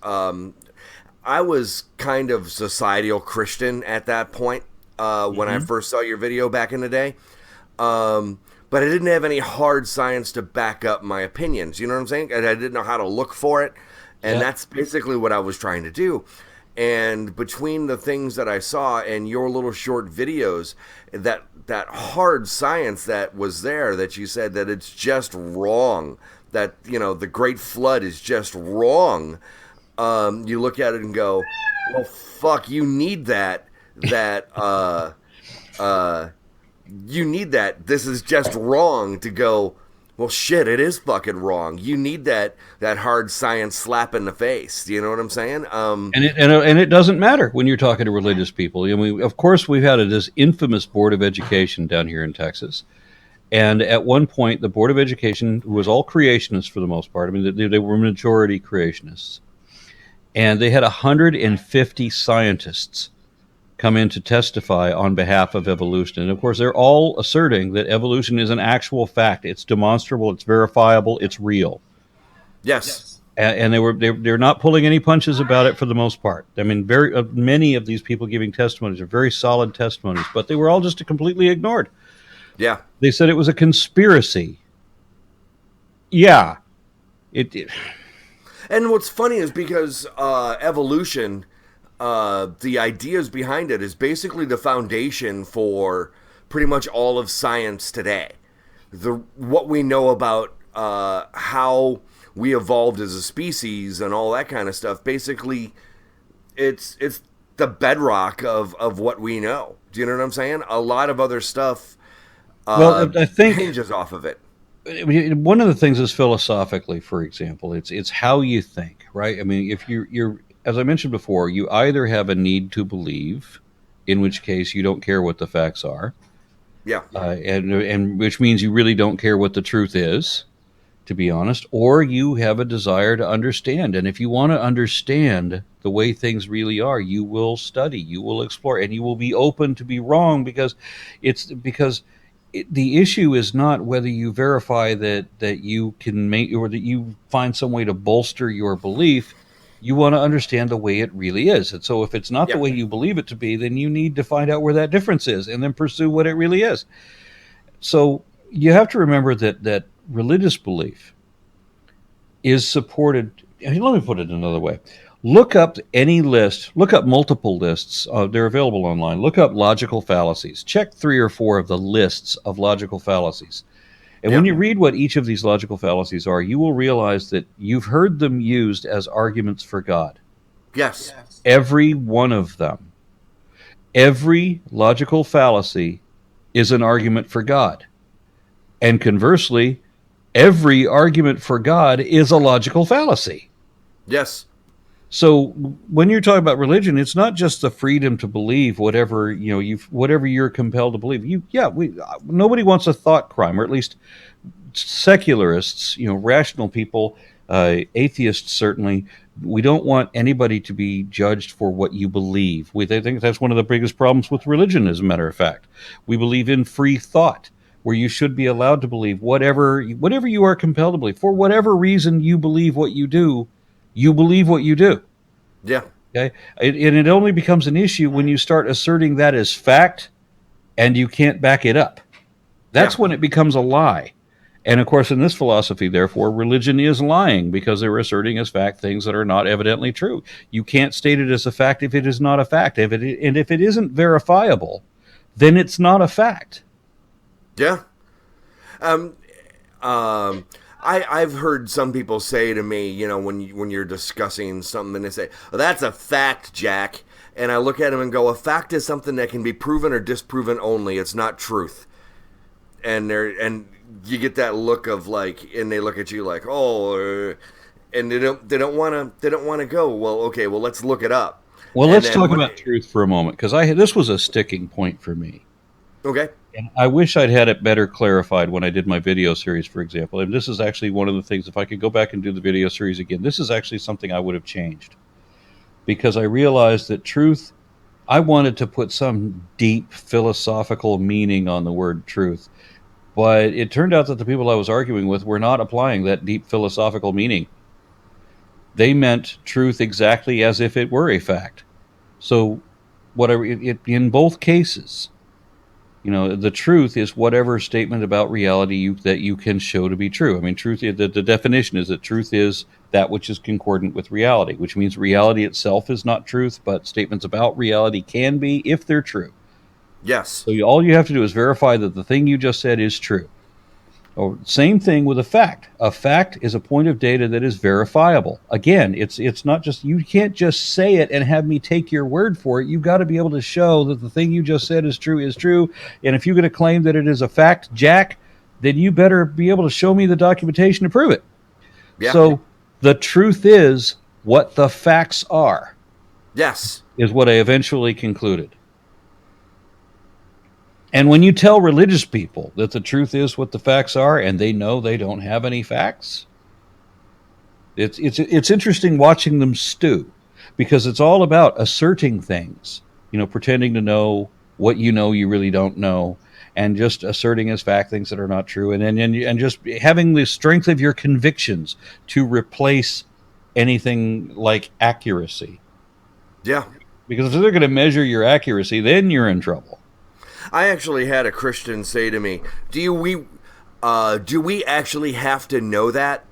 I was kind of societal Christian at that point when I first saw your video back in the day. But I didn't have any hard science to back up my opinions. You know what I'm saying? And I didn't know how to look for it. And that's basically what I was trying to do. And between the things that I saw and your little short videos, that hard science that was there, that you said that it's just wrong, that, the Great Flood is just wrong. You look at it and go, well, fuck, you need that, you need that. This is just wrong to go, well, shit, it is fucking wrong. You need that hard science slap in the face. Do you know what I'm saying? And it doesn't matter when you're talking to religious people. I mean, of course, we've had this infamous Board of Education down here in Texas. And at one point, the Board of Education was all creationists for the most part. I mean, they were majority creationists. And they had 150 scientists come in to testify on behalf of evolution. And of course, they're all asserting that evolution is an actual fact. It's demonstrable, it's verifiable, it's real. Yes. And they're not pulling any punches about it for the most part. I mean, many of these people giving testimonies are very solid testimonies, but they were all just completely ignored. Yeah. They said it was a conspiracy. Yeah. And what's funny is because evolution, the ideas behind it is basically the foundation for pretty much all of science today. What we know about how we evolved as a species and all that kind of stuff, basically it's the bedrock of what we know. Do you know what I'm saying? A lot of other stuff I think hinges off of it. one of the things is philosophically, for example, it's how you think, right? I mean, if you're as I mentioned before, you either have a need to believe, in which case you don't care what the facts are, Yeah. And which means you really don't care what the truth is, to be honest, or you have a desire to understand. And if you want to understand the way things really are, you will study, you will explore, and you will be open to be wrong, because the issue is not whether you verify that you can make, or that you find some way to bolster your belief. You want to understand the way it really is. And so if it's not the way you believe it to be, then you need to find out where that difference is and then pursue what it really is. So you have to remember that religious belief is supported. Let me put it another way. Look up any list, look up multiple lists. They're available online. Look up logical fallacies. Check 3 or 4 of the lists of logical fallacies. And when you read what each of these logical fallacies are, you will realize that you've heard them used as arguments for God. Yes. Every one of them. Every logical fallacy is an argument for God. And conversely, every argument for God is a logical fallacy. Yes. So when you're talking about religion, it's not just the freedom to believe whatever whatever you're compelled to believe. Nobody wants a thought crime, or at least secularists, rational people, atheists certainly. We don't want anybody to be judged for what you believe. They think that's one of the biggest problems with religion, as a matter of fact. We believe in free thought, where you should be allowed to believe whatever you are compelled to believe. For whatever reason you believe what you do, you believe what you do. Yeah. Okay. And it only becomes an issue when you start asserting that as fact and you can't back it up. That's when it becomes a lie. And of course, in this philosophy, therefore, religion is lying, because they're asserting as fact things that are not evidently true. You can't state it as a fact if it is not a fact. If it isn't verifiable, then it's not a fact. Yeah. I've heard some people say to me, when you're discussing something, and they say, well, that's a fact, Jack. And I look at them and go, a fact is something that can be proven or disproven only. It's not truth. And you get that look of and they look at you like, oh, and they don't want to go, well, okay, well, let's look it up. Well, let's talk about truth for a moment, because this was a sticking point for me. Okay. And I wish I'd had it better clarified when I did my video series, for example. And this is actually one of the things, if I could go back and do the video series again, this is actually something I would have changed. Because I realized that truth, I wanted to put some deep philosophical meaning on the word truth. But it turned out that the people I was arguing with were not applying that deep philosophical meaning. They meant truth exactly as if it were a fact. So in both cases, the truth is whatever statement about reality that you can show to be true. I mean, truth, the definition is that truth is that which is concordant with reality, which means reality itself is not truth, but statements about reality can be if they're true. Yes. So all you have to do is verify that the thing you just said is true. Or same thing with a fact. A fact is a point of data that is verifiable. Again, it's not just, you can't just say it and have me take your word for it. You've got to be able to show that the thing you just said is true. And if you're going to claim that it is a fact, Jack, then you better be able to show me the documentation to prove it. Yeah. So the truth is what the facts are. Yes. Is what I eventually concluded. And when you tell religious people that the truth is what the facts are, and they know they don't have any facts, it's interesting watching them stew, because it's all about asserting things, pretending to know what you really don't know, and just asserting as fact things that are not true, and just having the strength of your convictions to replace anything like accuracy. Yeah. Because if they're going to measure your accuracy, then you're in trouble. I actually had a Christian say to me, do we actually have to know that?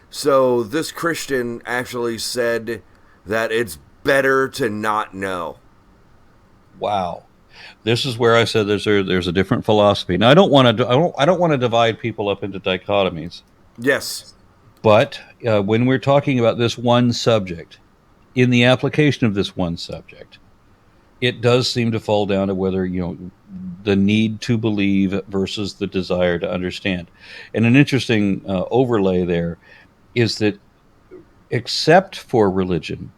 So this Christian actually said that it's better to not know. Wow. This is where I said there's a different philosophy. Now I don't want to divide people up into dichotomies. Yes. But when we're talking about this one subject, in the application of this one subject, it does seem to fall down to whether, the need to believe versus the desire to understand. And an interesting overlay there is that, except for religion,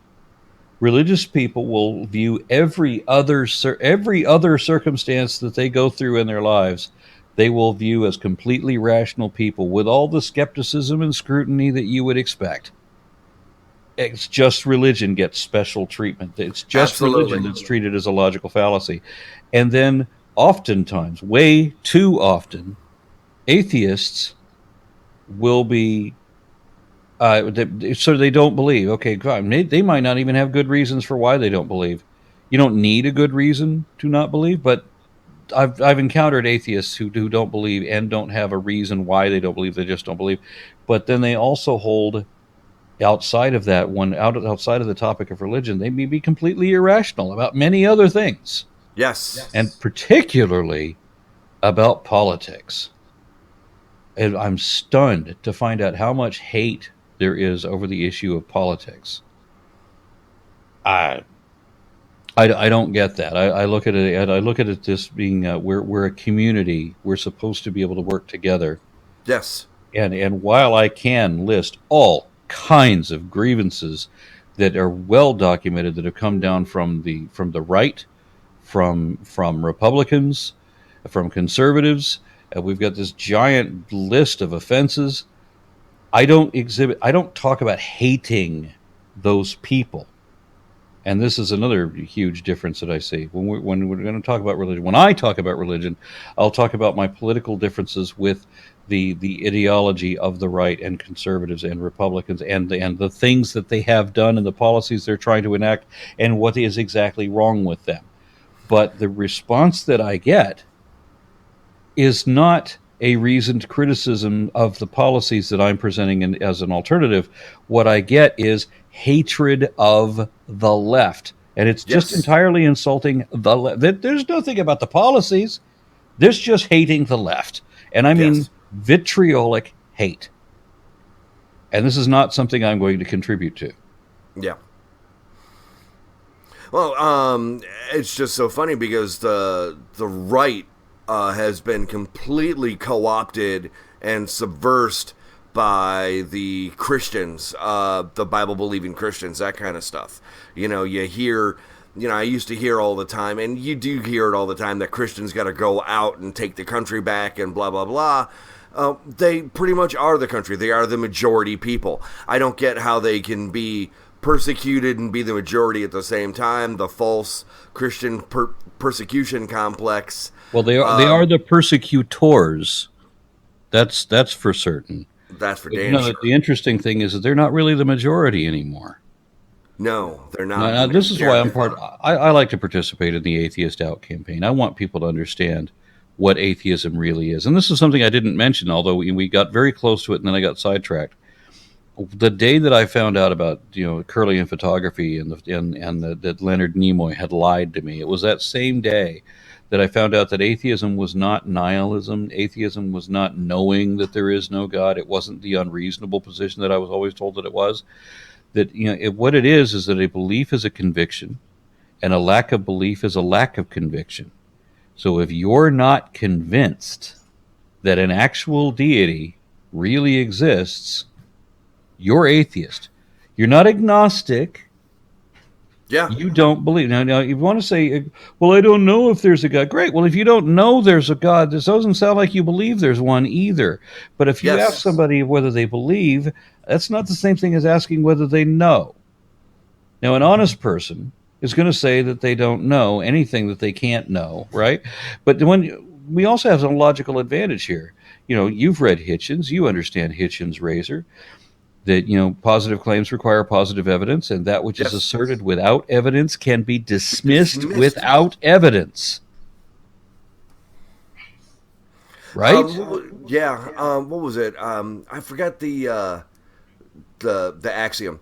religious people will view every other circumstance that they go through in their lives, they will view as completely rational people with all the skepticism and scrutiny that you would expect. It's just religion gets special treatment. It's just Absolutely. religion that's treated as a logical fallacy. And then oftentimes, way too often, atheists will be so they don't believe. Okay, they might not even have good reasons for why they don't believe. You don't need a good reason to not believe, but I've encountered atheists who don't believe and don't have a reason why they don't believe. They just don't believe. But then they also hold, outside of that one, outside of the topic of religion, they may be completely irrational about many other things. Yes. And particularly about politics. And I'm stunned to find out how much hate there is over the issue of politics. I don't get that. I look at it. I look at it this being we're a community. We're supposed to be able to work together. Yes. And while I can list all kinds of grievances that are well documented that have come down from the right, from Republicans, from conservatives, we've got this giant list of offenses. I don't talk about hating those people. And this is another huge difference that I see. When we're going to talk about religion, when I talk about religion, I'll talk about my political differences with the ideology of the right and conservatives and Republicans and the things that they have done and the policies they're trying to enact and what is exactly wrong with them. But the response that I get is not a reasoned criticism of the policies that I'm presenting as an alternative. What I get is hatred of the left. And it's just entirely insulting the left. There's nothing about the policies. There's just hating the left. And I mean vitriolic hate. And this is not something I'm going to contribute to. Yeah. Well, it's just so funny because the right has been completely co-opted and subversed by the Christians, the Bible-believing Christians, that kind of stuff. You hear, I used to hear all the time, and you do hear it all the time, that Christians got to go out and take the country back and blah, blah, blah. They pretty much are the country. They are the majority people. I don't get how they can be persecuted and be the majority at the same time. The false Christian persecution complex. Well, they are the persecutors. That's for certain. That's for damn sure. The interesting thing is that they're not really the majority anymore. No, they're not. Now, this is why I like to participate in the Atheist Out campaign. I want people to understand what atheism really is. And this is something I didn't mention, although we got very close to it and then I got sidetracked. The day that I found out about Curly and photography and that Leonard Nimoy had lied to me, it was that same day that I found out that atheism was not nihilism. Atheism was not knowing that there is no God. It wasn't the unreasonable position that I was always told that it was. That what it is that a belief is a conviction, and a lack of belief is a lack of conviction. So if you're not convinced that an actual deity really exists, you're atheist. You're not agnostic. Yeah. You don't believe. Now, you want to say, well, I don't know if there's a God. Great. Well, if you don't know there's a God, this doesn't sound like you believe there's one either. But if you ask somebody whether they believe, that's not the same thing as asking whether they know. Now, an honest person is going to say that they don't know anything that they can't know, right? But when we also have some logical advantage here. You've read Hitchens. You understand Hitchens' razor. That, positive claims require positive evidence, and that which is asserted without evidence can be dismissed without evidence. Right? What was it? I forgot the axiom.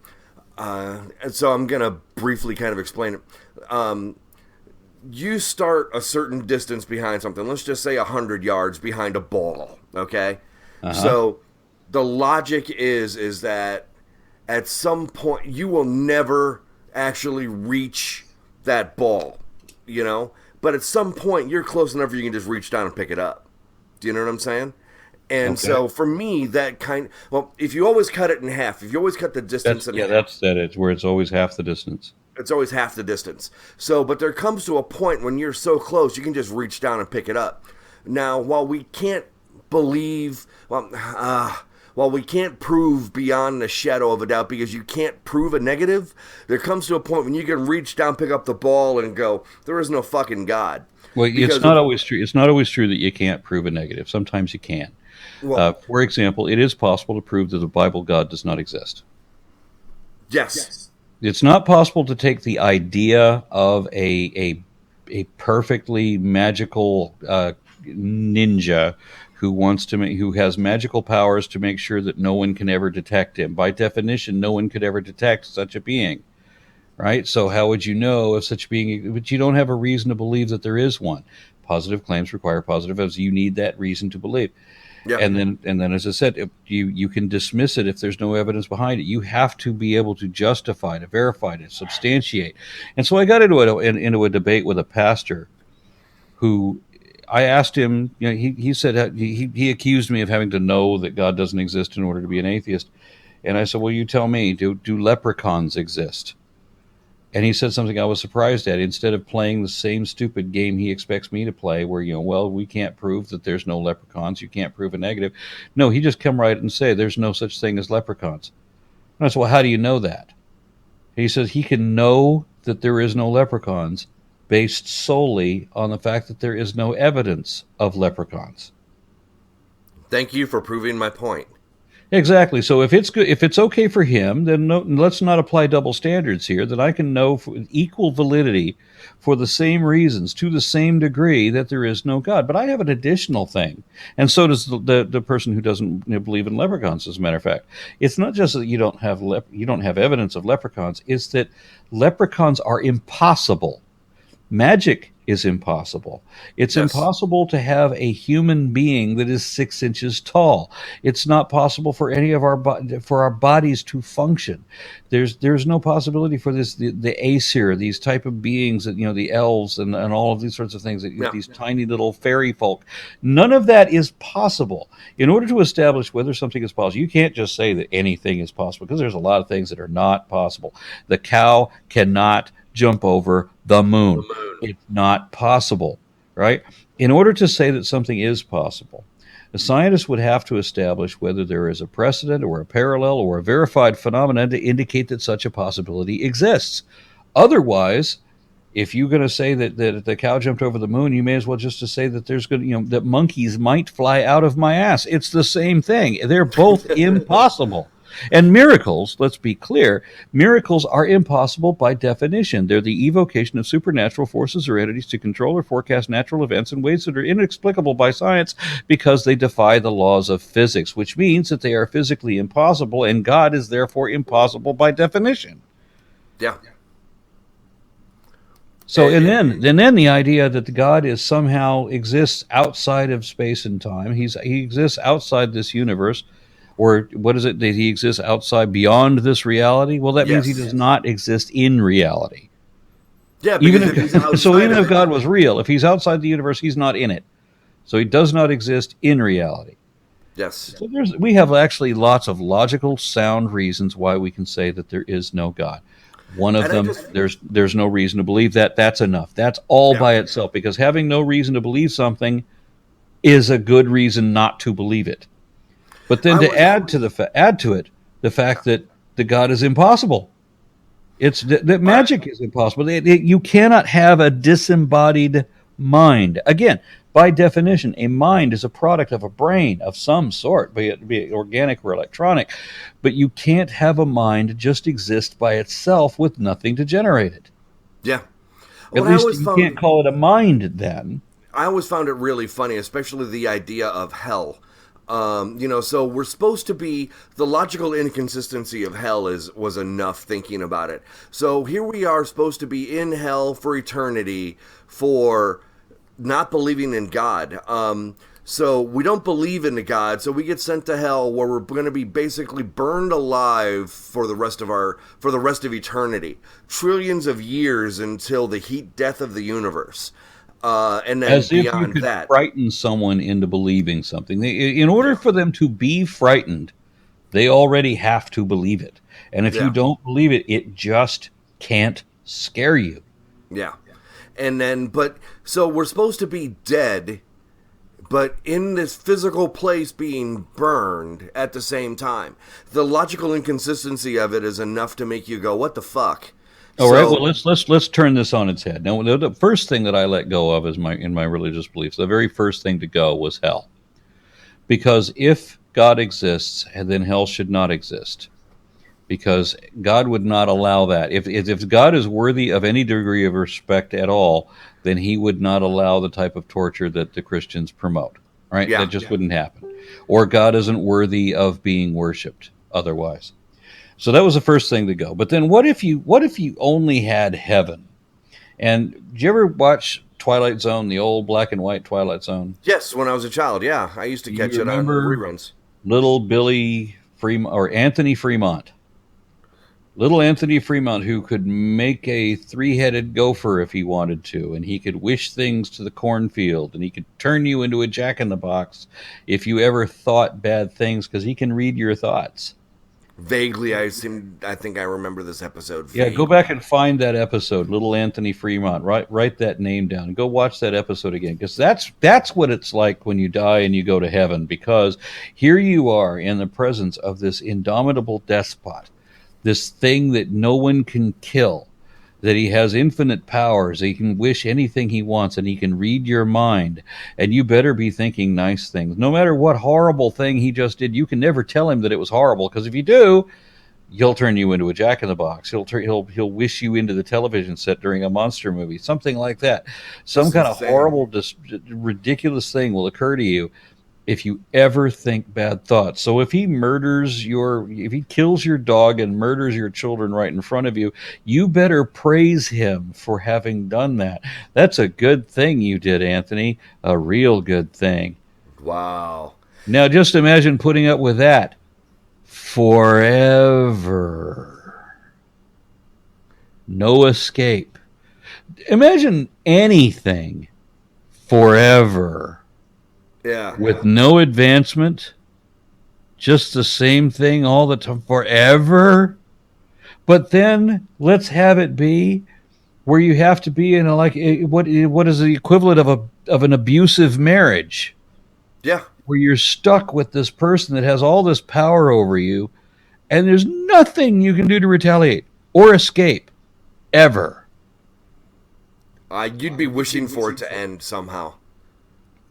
And so I'm going to briefly kind of explain it. You start a certain distance behind something. Let's just say 100 yards behind a ball, okay? Uh-huh. So the logic is that at some point you will never actually reach that ball. you know. But at some point, you're close enough where you can just reach down and pick it up. Do you know what I'm saying? And so for me, if you always cut it in half, if you always cut the distance in half. That's where it's always half the distance. It's always half the distance. So, but there comes to a point when you're so close, you can just reach down and pick it up. Now, while we can't prove beyond the shadow of a doubt, because you can't prove a negative, there comes to a point when you can reach down, pick up the ball, and go, there is no fucking God. Well, it's not always true. It's not always true that you can't prove a negative. Sometimes you can. Well, for example, it is possible to prove that the Bible God does not exist. Yes. It's not possible to take the idea of a perfectly magical ninja who has magical powers to make sure that no one can ever detect him. By definition, no one could ever detect such a being, right? So how would you know if such a being? But you don't have a reason to believe that there is one. Positive claims require positive evidence. You need that reason to believe. Yeah. And then, as I said, you can dismiss it if there's no evidence behind it. You have to be able to justify, to verify, to substantiate. And so I got into a debate with a pastor who I asked him. You know, he said he accused me of having to know that God doesn't exist in order to be an atheist. And I said, well, you tell me, do leprechauns exist? And he said something I was surprised at. Instead of playing the same stupid game he expects me to play, where, we can't prove that there's no leprechauns, you can't prove a negative. No, he just come right and say, there's no such thing as leprechauns. And I said, well, how do you know that? He says he can know that there is no leprechauns based solely on the fact that there is no evidence of leprechauns. Thank you for proving my point. Exactly. So if it's good, if it's okay for him, then let's not apply double standards here. That I can know for equal validity for the same reasons, to the same degree, that there is no God. But I have an additional thing, and so does the person who doesn't believe in leprechauns. As a matter of fact, it's not just that you don't have evidence of leprechauns. It's that leprechauns are impossible. Magic is impossible. It's impossible to have a human being that is 6 inches tall. It's not possible for any of our bodies to function. There's no possibility for the Aesir, these type of beings that the elves and all of these sorts of things, these tiny little fairy folk. None of that is possible. In order to establish whether something is possible, you can't just say that anything is possible, because there's a lot of things that are not possible. The cow cannot jump over the moon. It's not possible, right? In order to say that something is possible, a scientist would have to establish whether there is a precedent or a parallel or a verified phenomenon to indicate that such a possibility exists. Otherwise, if you're going to say that the cow jumped over the moon, you may as well just to say that there's going that monkeys might fly out of my ass. It's the same thing. They're both impossible. And miracles, let's be clear, miracles are impossible by definition. They're the evocation of supernatural forces or entities to control or forecast natural events in ways that are inexplicable by science because they defy the laws of physics, which means that they are physically impossible, and God is therefore impossible by definition. Yeah. So, and then the idea that the God is somehow exists outside of space and time, he exists outside this universe. Or what is it that he exists outside, beyond this reality? Well, that means he does not exist in reality. Yeah, even if God was real, if he's outside the universe, he's not in it. So he does not exist in reality. Yes. So we have actually lots of logical, sound reasons why we can say that there is no God. One of them, there's no reason to believe that. That's enough. That's all by itself, because having no reason to believe something is a good reason not to believe it. But then add to it the fact that the God is impossible. It's that magic is impossible. You cannot have a disembodied mind. Again, by definition, a mind is a product of a brain of some sort, be it organic or electronic. But you can't have a mind just exist by itself with nothing to generate it. Yeah. At least you can't call it a mind then. I always found it really funny, especially the idea of hell. So we're supposed to be, the logical inconsistency of hell was enough thinking about it. So here we are supposed to be in hell for eternity for not believing in God. So we don't believe in a God, so we get sent to hell where we're going to be basically burned alive for the rest of eternity. Trillions of years until the heat death of the universe. And then As if you beyond could that. frighten someone into believing something. In order for them to be frightened, they already have to believe it. And if you don't believe it, it just can't scare you. Yeah. And then, so we're supposed to be dead, but in this physical place being burned at the same time. The logical inconsistency of it is enough to make you go, what the fuck? All right, well, let's turn this on its head. Now, the first thing that I let go of in my religious beliefs, the very first thing to go was hell. Because if God exists, then hell should not exist. Because God would not allow that. If God is worthy of any degree of respect at all, then he would not allow the type of torture that the Christians promote. Right? That just wouldn't happen. Or God isn't worthy of being worshipped otherwise. So that was the first thing to go. But then what if you only had heaven? And did you ever watch Twilight Zone, the old black and white Twilight Zone? Yes, when I was a child, yeah. I used to catch it on reruns. Little Billy Fremont, or Anthony Fremont. Little Anthony Fremont, who could make a three-headed gopher if he wanted to, and he could wish things to the cornfield, and he could turn you into a jack-in-the-box if you ever thought bad things, because he can read your thoughts. Vaguely, I think I remember this episode. Yeah, go back and find that episode, Little Anthony Fremont. Write that name down and go watch that episode again, because that's what it's like when you die and you go to heaven. Because here you are in the presence of this indomitable despot, this thing that no one can kill, that he has infinite powers, he can wish anything he wants, and he can read your mind, and you better be thinking nice things. No matter what horrible thing he just did, you can never tell him that it was horrible, because if you do, he'll turn you into a jack-in-the-box. He'll wish you into the television set during a monster movie, something like that. Some kind of horrible, ridiculous thing will occur to you if you ever think bad thoughts. So if he kills your dog and murders your children right in front of you, you better praise him for having done that. That's a good thing you did, Anthony. A real good thing. Wow. Now just imagine putting up with that forever. No escape. Imagine anything forever. Yeah. With no advancement, just the same thing all the time, forever. But then let's have it be where you have to be in what is the equivalent of an abusive marriage? Yeah. Where you're stuck with this person that has all this power over you, and there's nothing you can do to retaliate or escape, ever. You'd be wishing for it to end somehow.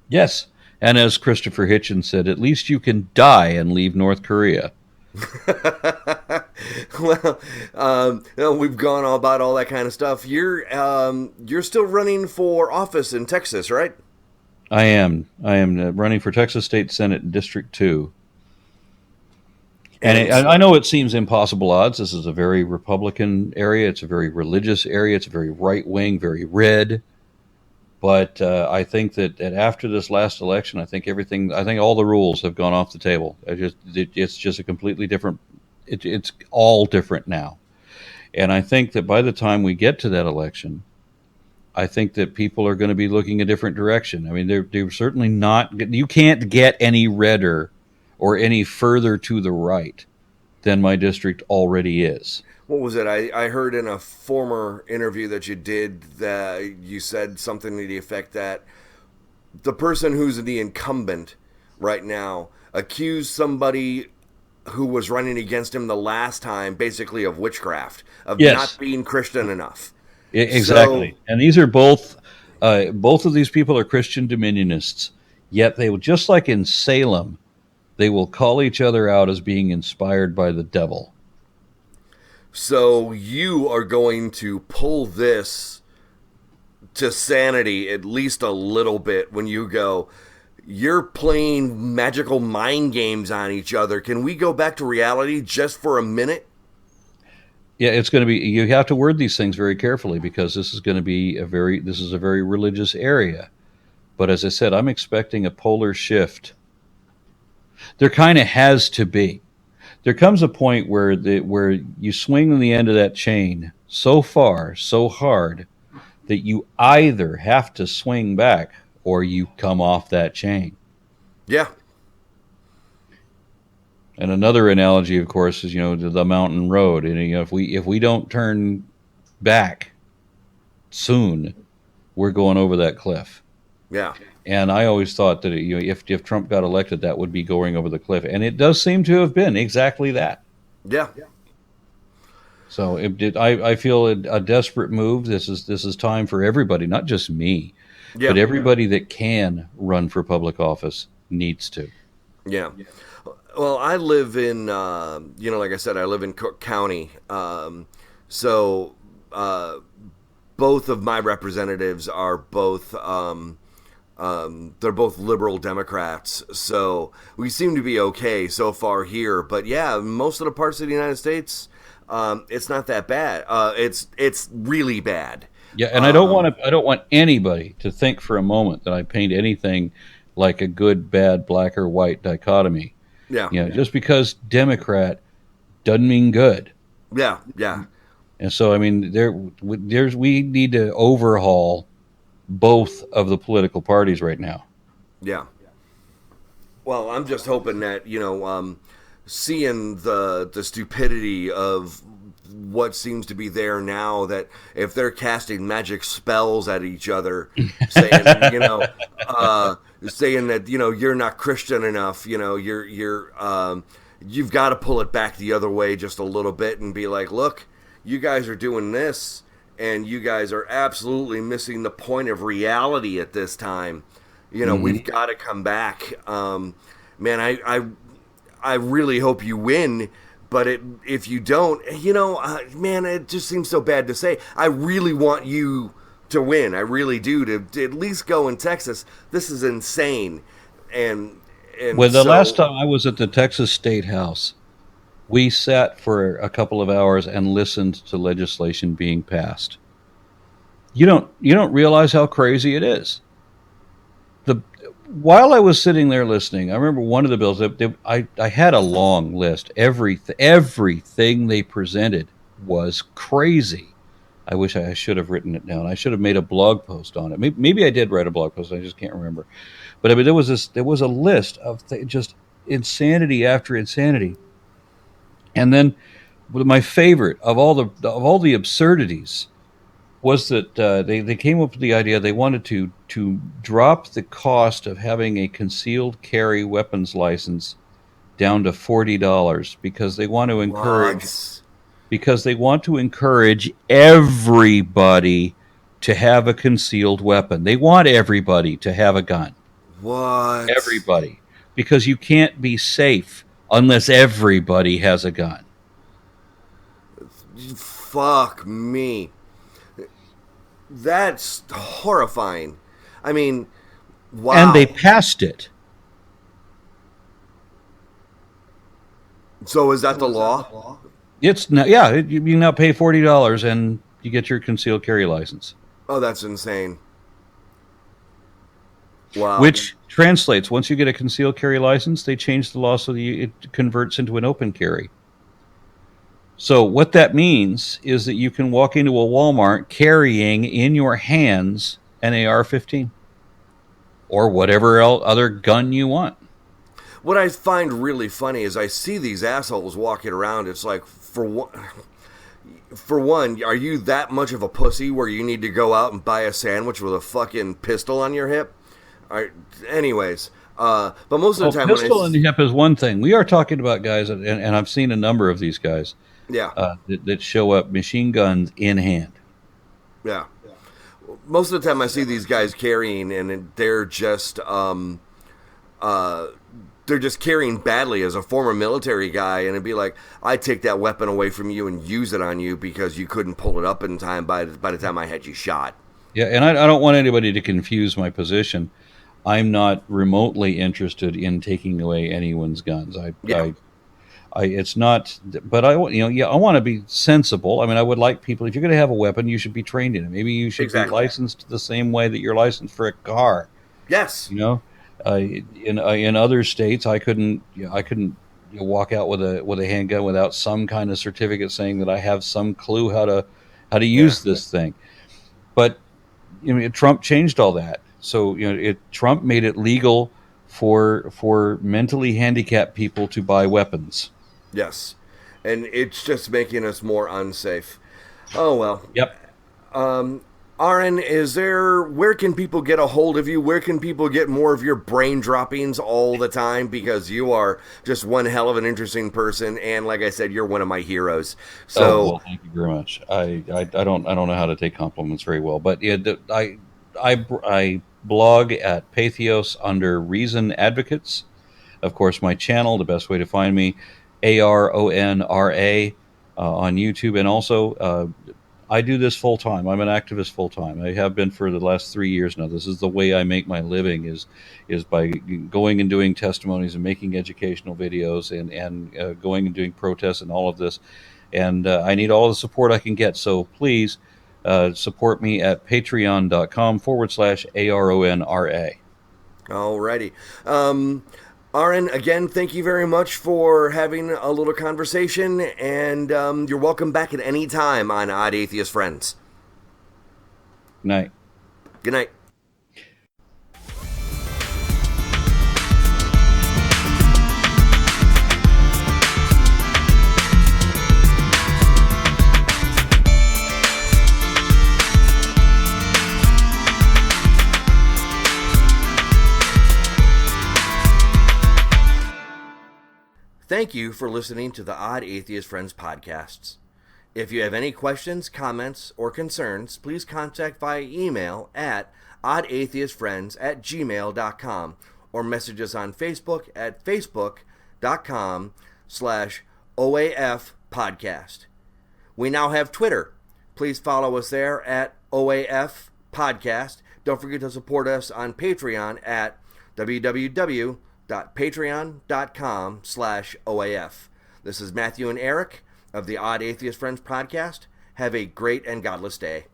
Yes. And as Christopher Hitchens said, at least you can die and leave North Korea. Well, we've gone all about all that kind of stuff. You're still running for office in Texas, right? I am running for Texas State Senate District 2. And I know it seems impossible odds. This is a very Republican area. It's a very religious area. It's a very right-wing, very red. But I think that after this last election, I think all the rules have gone off the table. It's just a completely different. It's all different now, and I think that by the time we get to that election, I think that people are going to be looking a different direction. I mean, they're certainly not. You can't get any redder or any further to the right than my district already is. What was it? I heard in a former interview that you did that you said something to the effect that the person who's the incumbent right now accused somebody who was running against him the last time basically of witchcraft, of not being Christian enough. Exactly. So, and these are both of these people are Christian dominionists, yet they will, just like in Salem, they will call each other out as being inspired by the devil. So you are going to pull this to sanity at least a little bit when you go, you're playing magical mind games on each other. Can we go back to reality just for a minute? Yeah, it's going to be, you have to word these things very carefully because this is going to be a very religious area. But as I said, I'm expecting a polar shift. There kind of has to be. There comes a point where you swing the end of that chain so far, so hard, that you either have to swing back or you come off that chain. Yeah. And another analogy, of course, is the mountain road. And if we don't turn back soon, we're going over that cliff. Yeah. And I always thought that if Trump got elected, that would be going over the cliff, and it does seem to have been exactly that. Yeah. So I feel a desperate move. This is time for everybody, not just me, but everybody that can run for public office needs to. Yeah. Well, I live in, like I said, I live in Cook County. So both of my representatives are both, they're both liberal Democrats. So we seem to be okay so far here. But yeah, most of the parts of the United States, it's not that bad. It's really bad. Yeah, and I don't want anybody to think for a moment that I paint anything like a good, bad, black or white dichotomy. Yeah. Just because Democrat doesn't mean good. Yeah, yeah. And so, I mean, we need to overhaul both of the political parties right now. Yeah. Well, I'm just hoping that, seeing the stupidity of what seems to be there now, that if they're casting magic spells at each other, saying, saying that, you're not Christian enough, you've got to pull it back the other way just a little bit and be like, look, you guys are doing this and you guys are absolutely missing the point of reality at this time. We've got to come back. Man, I really hope you win, but if you don't, man, it just seems so bad to say. I really want you to win. I really do, to at least go in Texas. This is insane. And the last time I was at the Texas State House, we sat for a couple of hours and listened to legislation being passed. You don't realize how crazy it is. While I was sitting there listening, I remember one of the bills. I had a long list. Everything they presented was crazy. I wish I should have written it down. I should have made a blog post on it. Maybe I did write a blog post. I just can't remember. But I mean, there was a list of just insanity after insanity. And then my favorite of all the absurdities was that they came up with the idea they wanted to drop the cost of having a concealed carry weapons license down to $40 because they want to encourage everybody to have a concealed weapon. They want everybody to have a gun. What? Everybody. Because you can't be safe unless everybody has a gun. Fuck me. That's horrifying. I mean, wow. And they passed it. So is that the law? It's not, yeah, you now pay $40 and you get your concealed carry license. Oh, that's insane. Wow. Which translates, once you get a concealed carry license, they change the law so that it converts into an open carry. So what that means is that you can walk into a Walmart carrying in your hands an AR-15 or whatever other gun you want. What I find really funny is I see these assholes walking around. It's like, for one, are you that much of a pussy where you need to go out and buy a sandwich with a fucking pistol on your hip? Anyways, but most of the time, pistol on the hip is one thing. We are talking about guys, and I've seen a number of these guys. Yeah. That show up machine guns in hand. Yeah. Most of the time I see these guys carrying, and they're just carrying badly as a former military guy, and it'd be like, I take that weapon away from you and use it on you because you couldn't pull it up in time by the time I had you shot. Yeah, and I don't want anybody to confuse my position. I'm not remotely interested in taking away anyone's guns. It's not, but I want to be sensible. I mean, I would like people, if you're going to have a weapon, you should be trained in it. Maybe you should be licensed the same way that you're licensed for a car. Yes. You know, in other states, I couldn't walk out with a handgun without some kind of certificate saying that I have some clue how to Yeah. use this thing. But Trump changed all that. So Trump made it legal for mentally handicapped people to buy weapons. Yes. And it's just making us more unsafe. Oh, well. Yep. Aron, where can people get a hold of you? Where can people get more of your brain droppings all the time? Because you are just one hell of an interesting person. And like I said, you're one of my heroes. So, Well, thank you very much. I don't know how to take compliments very well, but yeah, I blog at Pathos under Reason Advocates. Of course, my channel, the best way to find me, ARONRA on YouTube, and also I do this full time. I'm an activist full time. I have been for the last 3 years now. This is the way I make my living is by going and doing testimonies and making educational videos and going and doing protests and all of this. And I need all the support I can get. So please support me at patreon.com/ARONRA. alrighty. Aron, again, thank you very much for having a little conversation, and you're welcome back at any time on Odd Atheist Friends. Good night. Good night. Thank you for listening to the Odd Atheist Friends podcasts. If you have any questions, comments, or concerns, please contact via email at oddatheistfriends@gmail.com or message us on Facebook at facebook.com/OAF podcast. We now have Twitter. Please follow us there at OAF podcast. Don't forget to support us on Patreon at www.patreon.com/OAF. This is Matthew and Erik of the Odd Atheist Friends Podcast. Have a great and godless day.